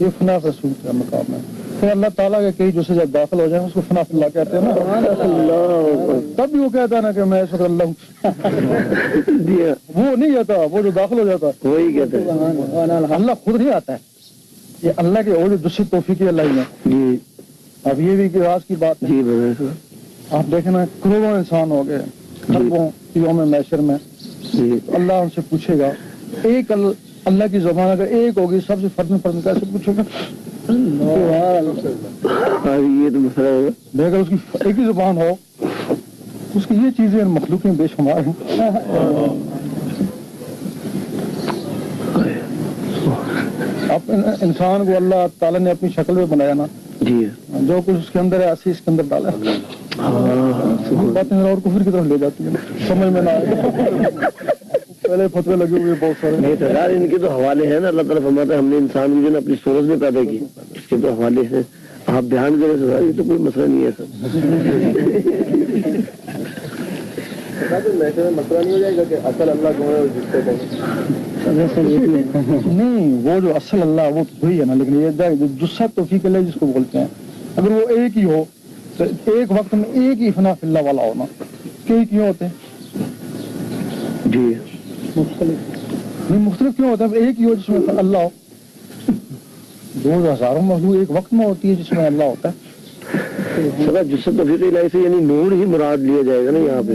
یہ فنا فی رسول کا مقام ہے. پھر اللہ تعالیٰ کے کئی جسے جب داخل ہو جائیں اس کو فنا فی اللہ کہتے ہیں نا. اللہ تب بھی وہ کہتا ہے نا کہ میں اس وقت اللہ ہوں. وہ نہیں کہتا, وہ جو داخل ہو جاتا وہی کہتے ہیں. اللہ خود نہیں آتا ہے, یہ اللہ کے اور جس توفیق اللہ ہی ہے. جی اب یہ بھی کہ راز کی بات ہے. جی بھائی آپ دیکھیں نا کروڑوں انسان ہو گئے خربوں یوم محشر میں, جی اللہ ان سے پوچھے گا ایک اللہ کی زبان اگر ایک ہوگی سب سے فرد کیسے پوچھے گا. یہ تو مسئلہ ہوگا. اگر اس کی ایک ہی زبان ہو اس کی یہ چیزیں مخلوقیں بے شمار ہیں. اب انسان کو اللہ تعالیٰ نے اپنی شکل میں بنایا نا, جی جو کچھ اس کے اندر ہے ایسے اس کے اندر ڈالا. باتیں اور کفر کی طرف لے جاتی ہیں, سمجھ میں نہ آئے. پہلے فتوے لگے ہوئے بہت سارے. نہیں تو یار ان کے تو حوالے ہیں نا, اللہ تعالیٰ فرماتا ہے ہم نے انسان کو جو نا اپنی صورت میں پیدا کی, اس کے تو حوالے ہیں. آپ دھیان کریں سر, یہ تو کوئی مسئلہ نہیں ہے سر. مسئلہ نہیں ہو جائے گا کہ اصل اللہ کون ہے اور جس سے نہیں, وہ جو اصل اللہ وہ تو وہی ہے نا, لیکن یہ جسہ توفیق اللہ جس کو بولتے ہیں, اگر وہ ایک ہی ہو تو ایک وقت میں ایک ہی فنا فی اللہ والا ہونا, کئی کیوں ہوتے ہیں؟ جی مختلف کیوں ہوتا ہے؟ ایک ہی ہو جس میں اللہ ہو. 2000 مخلوق ایک وقت میں ہوتی ہے جس میں اللہ ہوتا ہے. سر جس سے توفیق الہی سے یعنی نور ہی مراد لیا جائے گا نا یہاں پہ.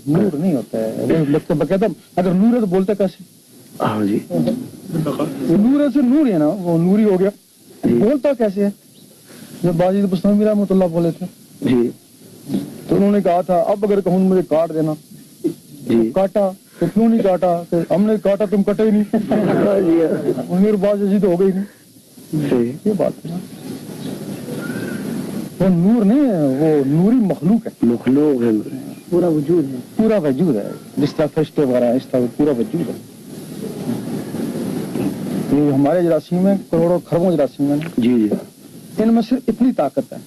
نور نہیں ہوتا ہے, بقاعدہ اگر نور ہے تو بولتا کیسے؟ ہاں جی نور ہے سے نور ہے نا, وہ نوری ہو گیا, بولتا کیسے ہے؟ جب باجی بستانی رحمۃ اللہ بولے تھے جی تو انہوں نے کہا تھا اب اگر کہوں مجھے کاٹ دینا, جی کاٹا تو کیوں نہیں کاٹا, کہ ہم نے کاٹا تم کٹے ہی نہیں. میرے باز ایسی تو ہو گئی نہیں. یہ بات ہے نا, وہ نور نہیں ہے, وہ نوری مخلوق ہے. مخلوق ہے, پورا وجود ہے, پورا وجود ہے, جس طرح فرشتے وغیرہ اس طرح پورا وجود ہے. یہ ہمارے جراثیم ہیں, کروڑوں خربوں جراثیم ہیں. جی جی ان میں صرف اتنی طاقت ہے,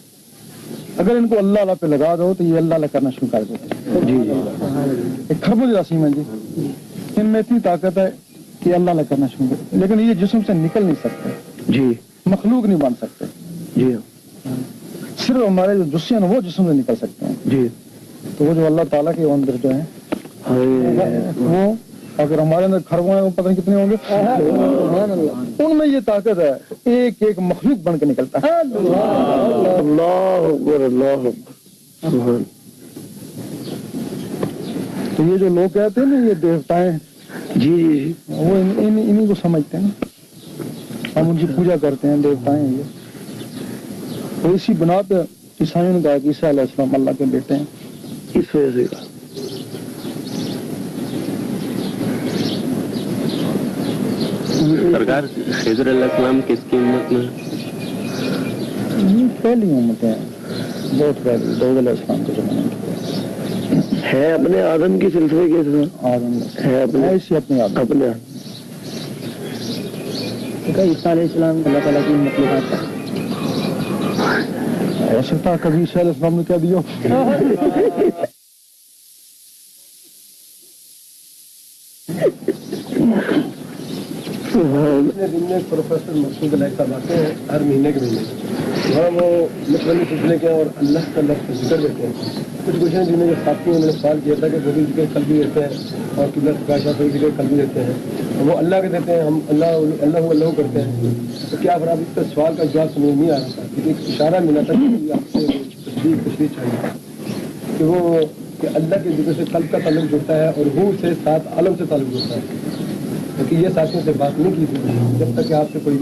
اگر ان کو اللہ اللہ پہ لگا دو تو یہ اللہ اللہ کرنا شروع کر دیتے ہیں. جی جی ایک خربوں جراثیم ہیں جی, ان میں اتنی طاقت ہے کہ اللہ اللہ کرنا شروع کرتے, لیکن یہ جسم سے نکل نہیں سکتے, جی مخلوق نہیں بن سکتے. جی صرف ہمارے جو جسے ہیں وہ جسم سے نکل سکتے ہیں. جی تو وہ جو اللہ تعالیٰ کے اندر جو ہیں وہ اگر ہمارے اندر خربوں ہیں وہ پتہ نہیں کتنے ہوں گے, ان میں یہ طاقت ہے ایک ایک مخلوق بن کے نکلتا ہے. اللہ اکبر, اللہ اکبر. تو یہ جو لوگ کہتے ہیں نا یہ دیوتائیں, جی جی وہ انہیں کو سمجھتے ہیں نا, ہم ان کی پوجا کرتے ہیں, دیوتائیں یہ. تو اسی بنا پہ عیسائیوں نے کہا کہ عیسیٰ علیہ السلام اللہ کے بیٹے ہیں. اس وجہ سے سرکار خضر علیہ السلام کس کی امت میں پہلی امت ہے, بہت پہلی, داؤد علیہ السلام کے زمانے میں ہے, اپنے آدم کی سلسلے کے ساتھ آدم ہے, اپنے ایسی اپنے آپ اپنے عیسیٰ علیہ السلام اللہ تعالیٰ کی مخلوقات ہے. ہو سکتا کبھی عیسیٰ علیہ السلام نے کہہ دیا. دن میں پروفیسر مسعود علیہ صاحب آتے ہیں ہر مہینے کے مہینے, وہاں وہ مطلب سلسلے کے اور اللہ کا لفظ ذکر دیتے ہیں. کچھ ہیں جنہیں جو ساتھی انہوں نے سوال کیا تھا کہ وہ بھی ذکر کل بھی دیتے ہیں اور قبلہ پرکاشا کو ذکر کل بھی دیتے ہیں, وہ اللہ کے دیتے ہیں, ہم اللہ اللہ اللہ کرتے ہیں. تو کیا آپ اس کا سوال کا جواب سمجھ نہیں آ رہا تھا, کیونکہ ایک اشارہ ملا تھا کہ آپ سے تشریح چاہیے کہ وہ کہ اللہ کے ذکر سے قلب کا تعلق جڑتا ہے اور روح سے ساتھ عالم سے تعلق جڑتا ہے. کیونکہ یہ ساتھیوں سے بات نہیں کی تھی جب تک کہ آپ سے کوئی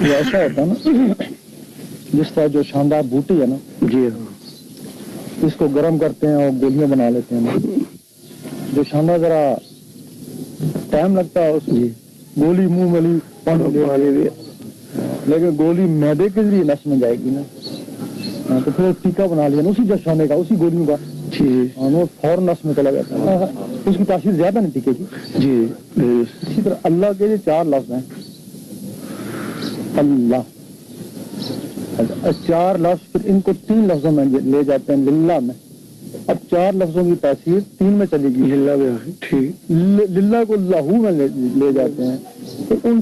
یہ ایسا ہوتا ہے نا, جس طرح جو شاندار بوٹی ہے نا, جی اس کو گرم کرتے ہیں اور گولیاں بنا لیتے ہیں. جو شاندار ذرا ٹائم لگتا ہے اس میں, گولی منہ ملی پانی, لیکن گولی میدے کے ذریعے نس میں جائے گی نا, تو پھر ٹیکا بنا لیا نا اسی جشانے کا, اسی گولیوں کا, وہ فوراً نس میں چلا جاتا ہے. اس کی تاثیر زیادہ نہیں ٹکے گی. جی اسی طرح اللہ کے یہ 4 لفظ ہیں, اللہ, 4 لفظ, پھر ان کو 3 لفظوں میں لے جاتے ہیں للہ میں. اب 4 لفظوں کی تاثیر 3 میں چلے گی, للہ میں ٹھیک, للہ کو لہو میں لے جاتے ہیں. تو ان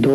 2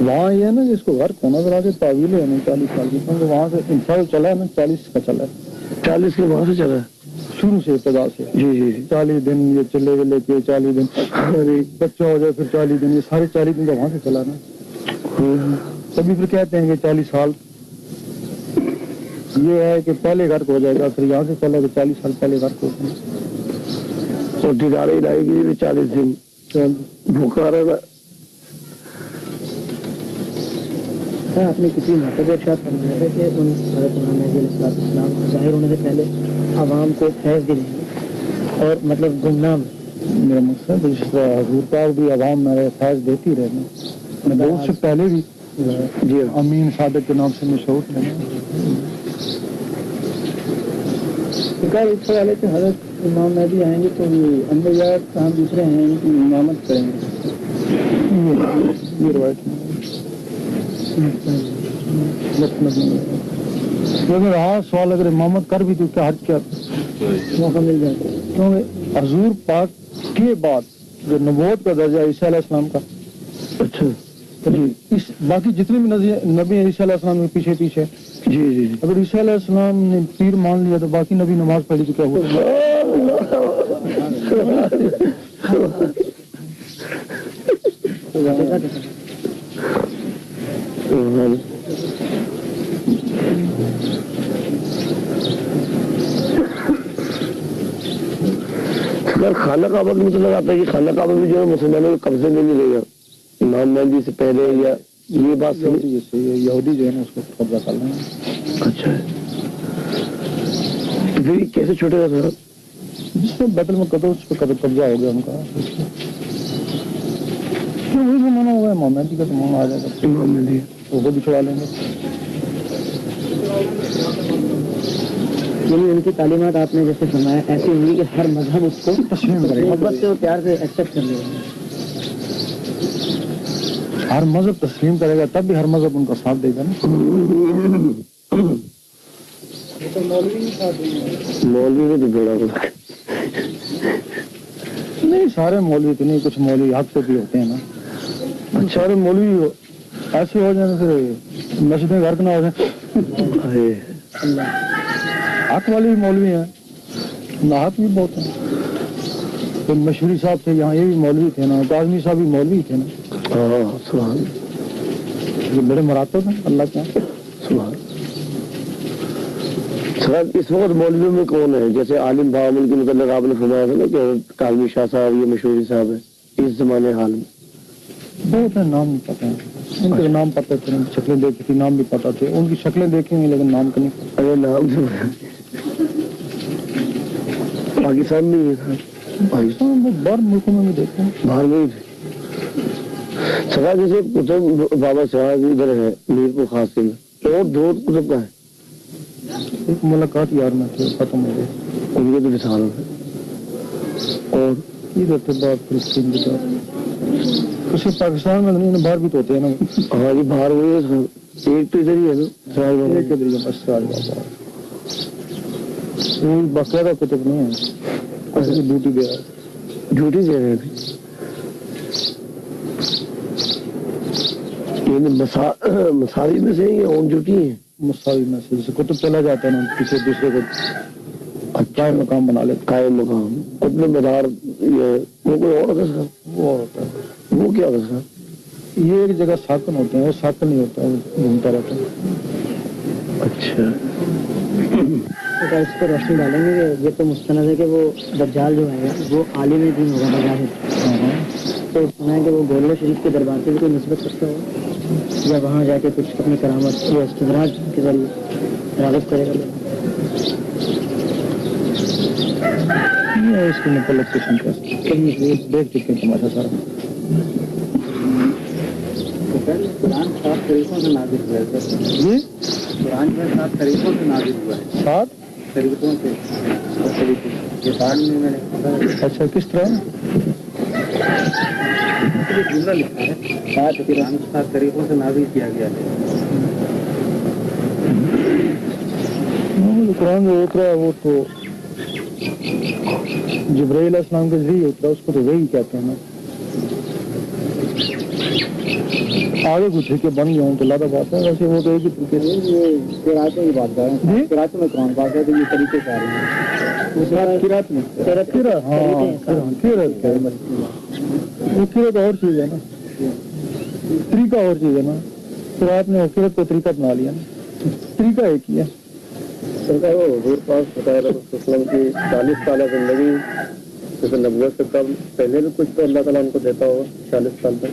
وہاں یہ ہے نا جس کو گھر ہونا ذرا سے تعویل ہے نا 40 سال کی, کیونکہ وہاں سے انسان چلا ہے نا 40 کا چلا ہے, 40 کے وہاں سے چلا ہے شروع سے ابتدا سے. جی جی جی 40 دن یہ چلے گئے لے کے 40 دن بچہ ہو جائے پھر 40 دن, یہ سارے 40 دن کا وہاں سے چلا نا. تبھی پھر کہتے ہیں کہ 40 سال یہ ہے کہ پہلے گھر کو ہو جائے گا, پھر یہاں سے چلا کہ 40 سال پہلے گھر کو ہو جائے گا. اور دیدار الہی کے لیے 40 دن بھوکا رہے گا. آپ نے کسی مرتبہ ارشاد فرمایا ہے کہ ان حضرت امام مہدی علیہ السلام ظاہر ہونے سے پہلے عوام کو فیض دیں گے اور مطلب گمنام. میرا مقصد اس حضور پاک بھی عوام میں فیض دیتی رہنا, اس سے پہلے بھی جی امین صادق کے نام سے مشہور ہے. اس حوالے سے حضرت امام مہدی آئیں گے تو انبیاء کہاں دوسرے ہیں ان کی امامت کریں گے, یہ روایت لیکن ہاں سوال اگر امامت کر بھی تو کیا حج کیا موقع مل جائے. کیونکہ حضور پاک کے بعد جو نبوت کا درجہ عیسیٰ علیہ السلام کا, اچھا جی اس باقی جتنے بھی نبی ہیں عیسیٰ علیہ السلام کے پیچھے پیچھے, جی جی اگر عیسیٰ علیہ السلام نے پیر مان لیا تو باقی نبی نماز پڑھی تو کیا ہوا؟ خانہ کعبہ میں تو لگاتا ہے کہ خانہ کعبہ بھی جو ہے مسلمانوں کے قبضے میں نہیں رہے گا امام مہدی سے پہلے, یا یہ بات یہودی جو ہے نا اس کو قبضہ کر لینا. اچھا ہے تو پھر کیسے چھوٹے گا سر؟ جس سے بیت المقدس اس پہ قبضہ ہو گیا ان کا, وہی زمانہ ہوا ہے امام مہدی کا, تو مانا آ جائے گا امام مہدی وہ بھی چھڑا لیں گے. یعنی ان کی تعلیمات آپ نے جیسے فرمایا ایسی ہوگی کہ ہر مذہب اس کو تسلیم کرے گا, محبت سے اور پیار سے ایکسیپٹ کر لے گا. ہر مذہب تسلیم کرے گا تب بھی ہر مذہب ان کا ساتھ دے گا نا. مولوی نے تو بڑا نہیں سارے مولوی تو نہیں, کچھ مولوی حق سے بھی ہوتے ہیں نا. سارے مولوی ایسے ہو جائیں پھر مسجدیں غرق نہ ہو جائیں. حق والے بھی مولوی ہیں, ناحق بھی بہت ہیں. تو مشہوری صاحب تھے یہاں, یہ بھی مولوی تھے نا, کاظمی صاحب بھی مولوی تھے نا. یہ بڑے مراتب ہیں اللہ کے. اس وقت مولویوں میں کون ہے؟ جیسے عالم بھاول کے متعلق آپ نے فرمایا تھا نا کہ کاظمی شاہ صاحب, یہ مشہوری صاحب ہے اس زمانے حال میں بہت ہے, نام نہیں پتہ ہے ان کے, نام پتہ تھے, شکلیں دیکھی تھی, نام بھی پتہ تھے. ان کی شکلیں دیکھی ہوئی لیکن نام کا نہیں. ارے نام سے پاکستان میں ہی تھا, پاکستان میں باہر ملکوں میں بھی دیکھتے ہیں, باہر میں ہی تھے. سرا جیسے کتب بابا شاہد ادھر ہے میر پور خاص میں, اور دو کتب کا ہے. ایک ملاقات یار میں تھے, ختم ہو گئے ان کے تو مثال ہے. اور ادھر تھے بات فلسطین کی طرف, کسی پاکستان میں نہیں, باہر بھی تو ہوتے ہیں نا. ہاں جی باہر ہوئے ایک تو ادھر ہی ہے نا سراج بابا, ایک ادھر ہی ہے بس سراج بابا. کوئی باقاعدہ کتب نہیں ہے, ایسی ڈیوٹی دے رہا ہے, ڈیوٹی دے رہے تھے. مساوی میں سے یہ آن ڈیوٹی ہیں, مساوی میں سے جیسے کتب چلا جاتا ہے نا کسی دوسرے کو قائم مقام بنا لیتے. قائم مقام اپنے مدار, یہ وہ کوئی اور ہوتا ہے, وہ ہوتا ہے. وہ کیا ہوتا ہے؟ یہ ایک جگہ ساکن ہوتے ہیں, وہ ساکن نہیں ہوتا, وہ گھومتا رہتا ہے. اچھا اس کو روشنی ڈالیں گے کہ یہ تو مستند ہے کہ وہ دجال جو ہے وہ عالم دین ہوگا بظاہر, تو سنا ہے کہ وہ گولڈ شریف کے دربار سے بھی کوئی نسبت رکھتا ہو, یا وہاں جا کے کچھ اپنی کرامت یا استدراج کے ذریعے راغب کرے گا. اس کے متعلق کچھ نہیں کر دیکھ چکے ہیں تمہارا سارا. قرآن 7 طریقوں سے نازل ہوا ہے. جی قرآن میں 7 طریقوں سے نازل ہوا ہے. 7 طریقوں سے یہ بعد میں نے اچھا کس طرح جملہ لکھا ہے 7 طریقوں سے نازل کیا گیا ہے. قرآن جو اترا ہے وہ تو جبرائیل علیہ السلام کے ذریعے اترا, اس کو تو وہی کہتے ہیں نا. آگے کچھ ٹھیکے بن گیا ہوں تو اللہ بات ہے، ویسے وہ تو ایک ہی طریقے سے یہ قراتوں کی بات کر رہے ہیں، قراتوں میں قرآن پاک ہے تو یہ طریقے سے آ رہے ہیں، قرات میں وہ قرت اور چیز ہے نا، طریقہ اور چیز ہے نا، قرات نے قرت کو طریقہ بنا لیا نا، طریقہ ایک ہی ہے۔ سرکار وہ حضور پاک بتایا رسول وسلم کی 40 سالہ زندگی جیسے نبوت سے قبل پہلے بھی کچھ تو اللہ تعالیٰ ان کو دیتا ہوگا 40 سال تک،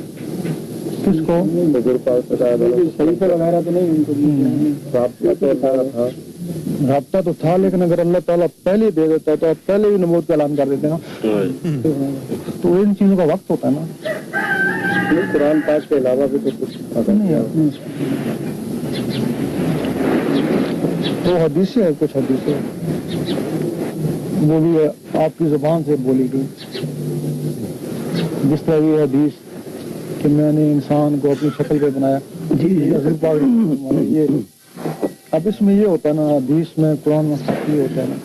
کس کو؟ حضور پاک بتایا خلیفہ وغیرہ تو نہیں ان کو رابطہ تو اللہ تھا، رابطہ تو تھا، لیکن اگر اللہ تعالیٰ پہلے دے دیتا تو آپ پہلے ہی نبوت کا اعلان کر دیتے نا، تو ان چیزوں کا وقت ہوتا ہے نا۔ قرآن پاک کے علاوہ بھی تو کچھ نہیں ہے وہ حدیثیں ہے، کچھ حدیثیں وہ بھی آپ کی زبان سے بولی گئی، جس طرح یہ حدیث کہ میں نے انسان کو اپنی شکل پہ بنایا، یہ اب اس میں یہ ہوتا ہے نا، حدیث میں قرآن میں فرق یہ ہوتا ہے نا،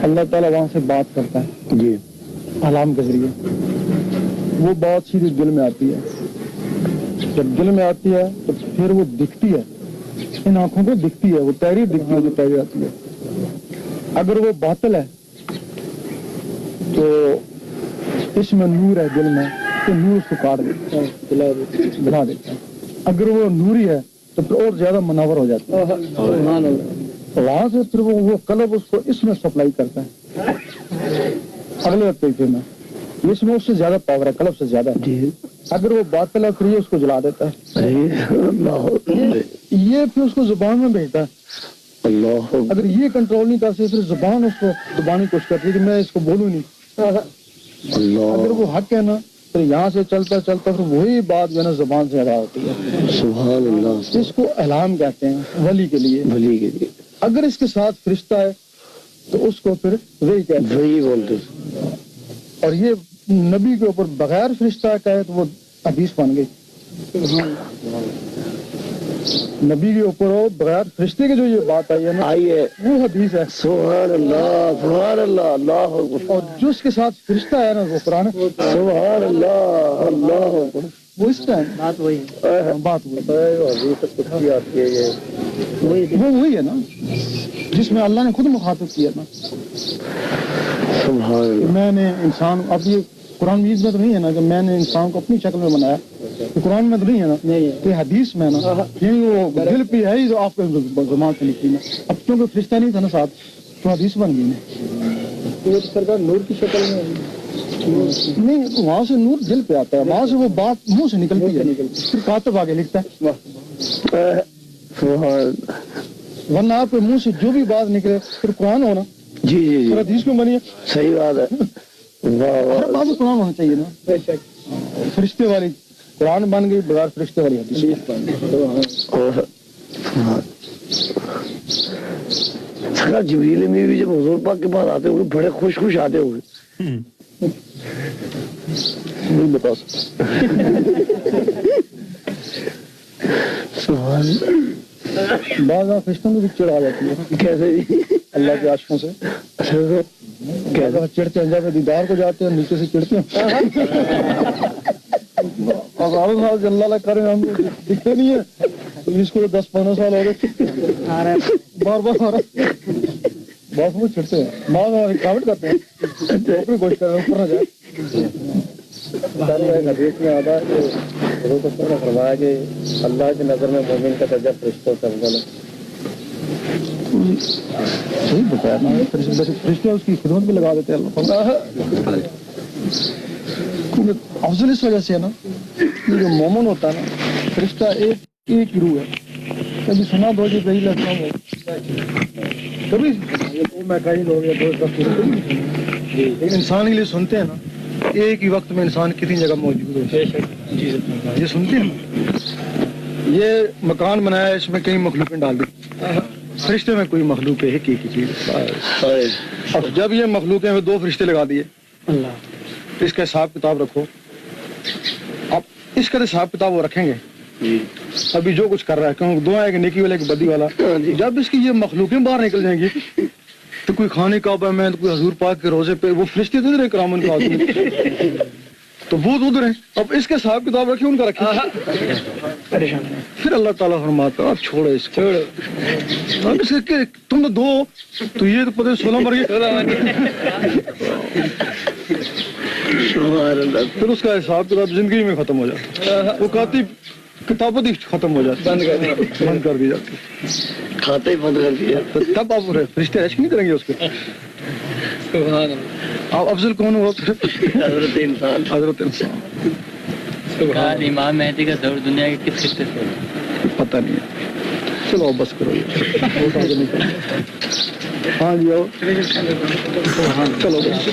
اللہ تعالیٰ وہاں سے بات کرتا ہے جی کلام کے ذریعے، وہ بات سیدھی دل میں آتی ہے، جب دل میں آتی ہے تو پھر وہ دکھتی ہے، ان آنکھوں کو دکھتی ہے، وہ تحریر دکھتی ہے جو تحریر آتی ہے۔ اگر وہ باطل ہے تو اس میں نور ہے دل میں تو نور اس کو کاٹ دیتا ہے، جلا دیتا ہے۔ اگر وہ نوری ہے تو پھر اور زیادہ منور ہو جاتا ہے، وہاں سے پھر وہ قلب اس کو اس میں سپلائی کرتا ہے اگلے طریقے میں، اس میں اس سے زیادہ پاور ہے، قلب سے زیادہ ہے۔ اگر وہ باطل ہے پھر یہ اس کو جلا دیتا ہے، یہ پھر اس کو زبان میں بھیجتا ہے۔ اگر یہ کنٹرول نہیں کر سکتے پھر زبان اس کو دبانے کی کوشش کرتی ہے کہ میں اس کو بولوں نہیں۔ اگر وہ حق ہے نا پھر یہاں سے چلتا چلتا پھر وہی بات جو ہے نا زبان سے ادا ہوتی ہے، سبحان اللہ، اس کو اعلام کہتے ہیں ولی کے لیے۔ اگر اس کے ساتھ فرشتہ ہے تو اس کو پھر وہی کہتے ہیں، وہی بولتے ہیں۔ اور یہ نبی کے اوپر بغیر فرشتہ کا ہے تو وہ حدیث بن گئی۔ نبی کے اوپر ہو بغیر فرشتے کے جو یہ بات آئی ہے نا وہ حدیث ہے۔ سبحان اللہ، سبحان اللہ، اللہ اکبر۔ اور جو اس کے ساتھ فرشتہ ہے نا وہ قرآن ہے، سبحان اللہ، اللہ اکبر۔ وہ اس ٹائم بات وہی بات ہوئی وہی وہ وہی ہے نا جس میں اللہ نے خود مخاطب کیا نا سبحان کہ اللہ۔ میں نے انسان، اب یہ قرآن مجید میں تو نہیں ہے نا کہ میں نے انسان کو اپنی شکل میں بنایا، تو قرآن میں تو نہیں ہے نا، کہ حدیث میں نا یعنی وہ دل پہ ہے ہی جو آپ کے زبان سے نکلی نا۔ اب کیونکہ فرشتہ نہیں تھا نا ساتھ تو حدیث بن گئی نا۔ سرکار نور کی شکل میں نہیں، وہاں سے نور دل پہ آتا ہے، وہاں سے وہ بات منہ سے نکلتی ہے، پھر کاتب آگے لکھتا ہے۔ ورنہ آپ کے منہ سے جو بھی بات نکلے پھر قرآن ہونا، جی جی جی، پھر حدیث میں بنی ہے، صحیح بات ہے۔ واہ ہر بات میں قرآن ہونا چاہیے نا۔ فرشتے والی قرآن بن گئی، بغیر فرشتے والی حدیث بن گئی۔ سرکار جبریل میں بھی جب حضور پاک کے پاس آتے ہوئے بڑے خوش خوش آتے ہوئے، نہیں بتا سکتا۔ بعض فرشتوں میں بھی چڑ آ جاتی ہے، کیسے جی؟ اللہ کے عاشقوں سے کیسا چڑھتے ہیں، جب دیدار کو جاتے ہیں نیچے سے چڑھتے ہیں، اللہ کرے ہم دکھتے نہیں ہے، اس کو 10-15 سال ہو گئے بار بار بہت وہ چڑھتے ہیں، کامنٹ کرتے ہیں، اپنی کوشش کر رہے ہیں اوپر نہ جائے۔ حدیث میں آتا ہے کہ حضور نے فرمایا کہ اللہ کی نظر میں مومن کا درجہ فرشتوں سے افضل ہے۔ صحیح بتایا نا، فرشتے اس کی خدمت بھی لگا دیتے ہیں اللہ تعالیٰ، کیونکہ افضل اس وجہ سے ہے نا، جو مومن ہوتا ہے نا فرشتہ ایک ہی روح ہے۔ کبھی سنا دو جی پہلی لگتا ہوں کبھی میں کہیں لوگ یا دوست لیکن انسان کے لیے سنتے ہیں نا، ایک ہی وقت میں انسان کتنی جگہ موجود ہے، یہ سنتے ہیں نا۔ یہ مکان بنایا ہے، اس میں کئی مخلوقیں ڈال دی، فرشتے میں کوئی مخلوق ہے ایک ہی چیز۔ اب جب یہ مخلوق ہیں 2 فرشتے لگا دیے، اس کا حساب کتاب رکھو۔ اب اس کا حساب کتاب وہ رکھیں گے ابھی جو کچھ کر رہا ہے، کیوں 2 ہیں، ایک نیکی والا ایک بدی والا۔ جب اس کی یہ مخلوقیں باہر نکل جائیں گی تو کوئی خانے کعبہ میں، کوئی حضور پاک کے روزے پہ، وہ فرشتے تو نہیں کرامن کا تو وہ ادھر ہیں, اب اس کے حساب کتاب رکھیے, ان کا رکھیے, پھر اللہ تعالیٰ فرماتا ہے اب چھوڑو اس کو, اب اس کے تم نے 2 تو یہ تو پتہ 16 مر گئے, پھر اس کا حساب کتاب زندگی میں ختم ہو جاتا, وہ کاتب کتابت ہی ختم ہو جاتی, بند کر دی جاتی, کھاتے ہی بند کر دیا. تو تب آپ فرشتے عشق نہیں کریں گے اس پہ. آپ افضل کون ہو پھر؟ حضرت انسان. حضرت انسان. امام مہدی کا دور دنیا کے کس خطے سے پتہ نہیں ہے, چلو بس کرو یہ. ہاں جی آؤ, چلو بس.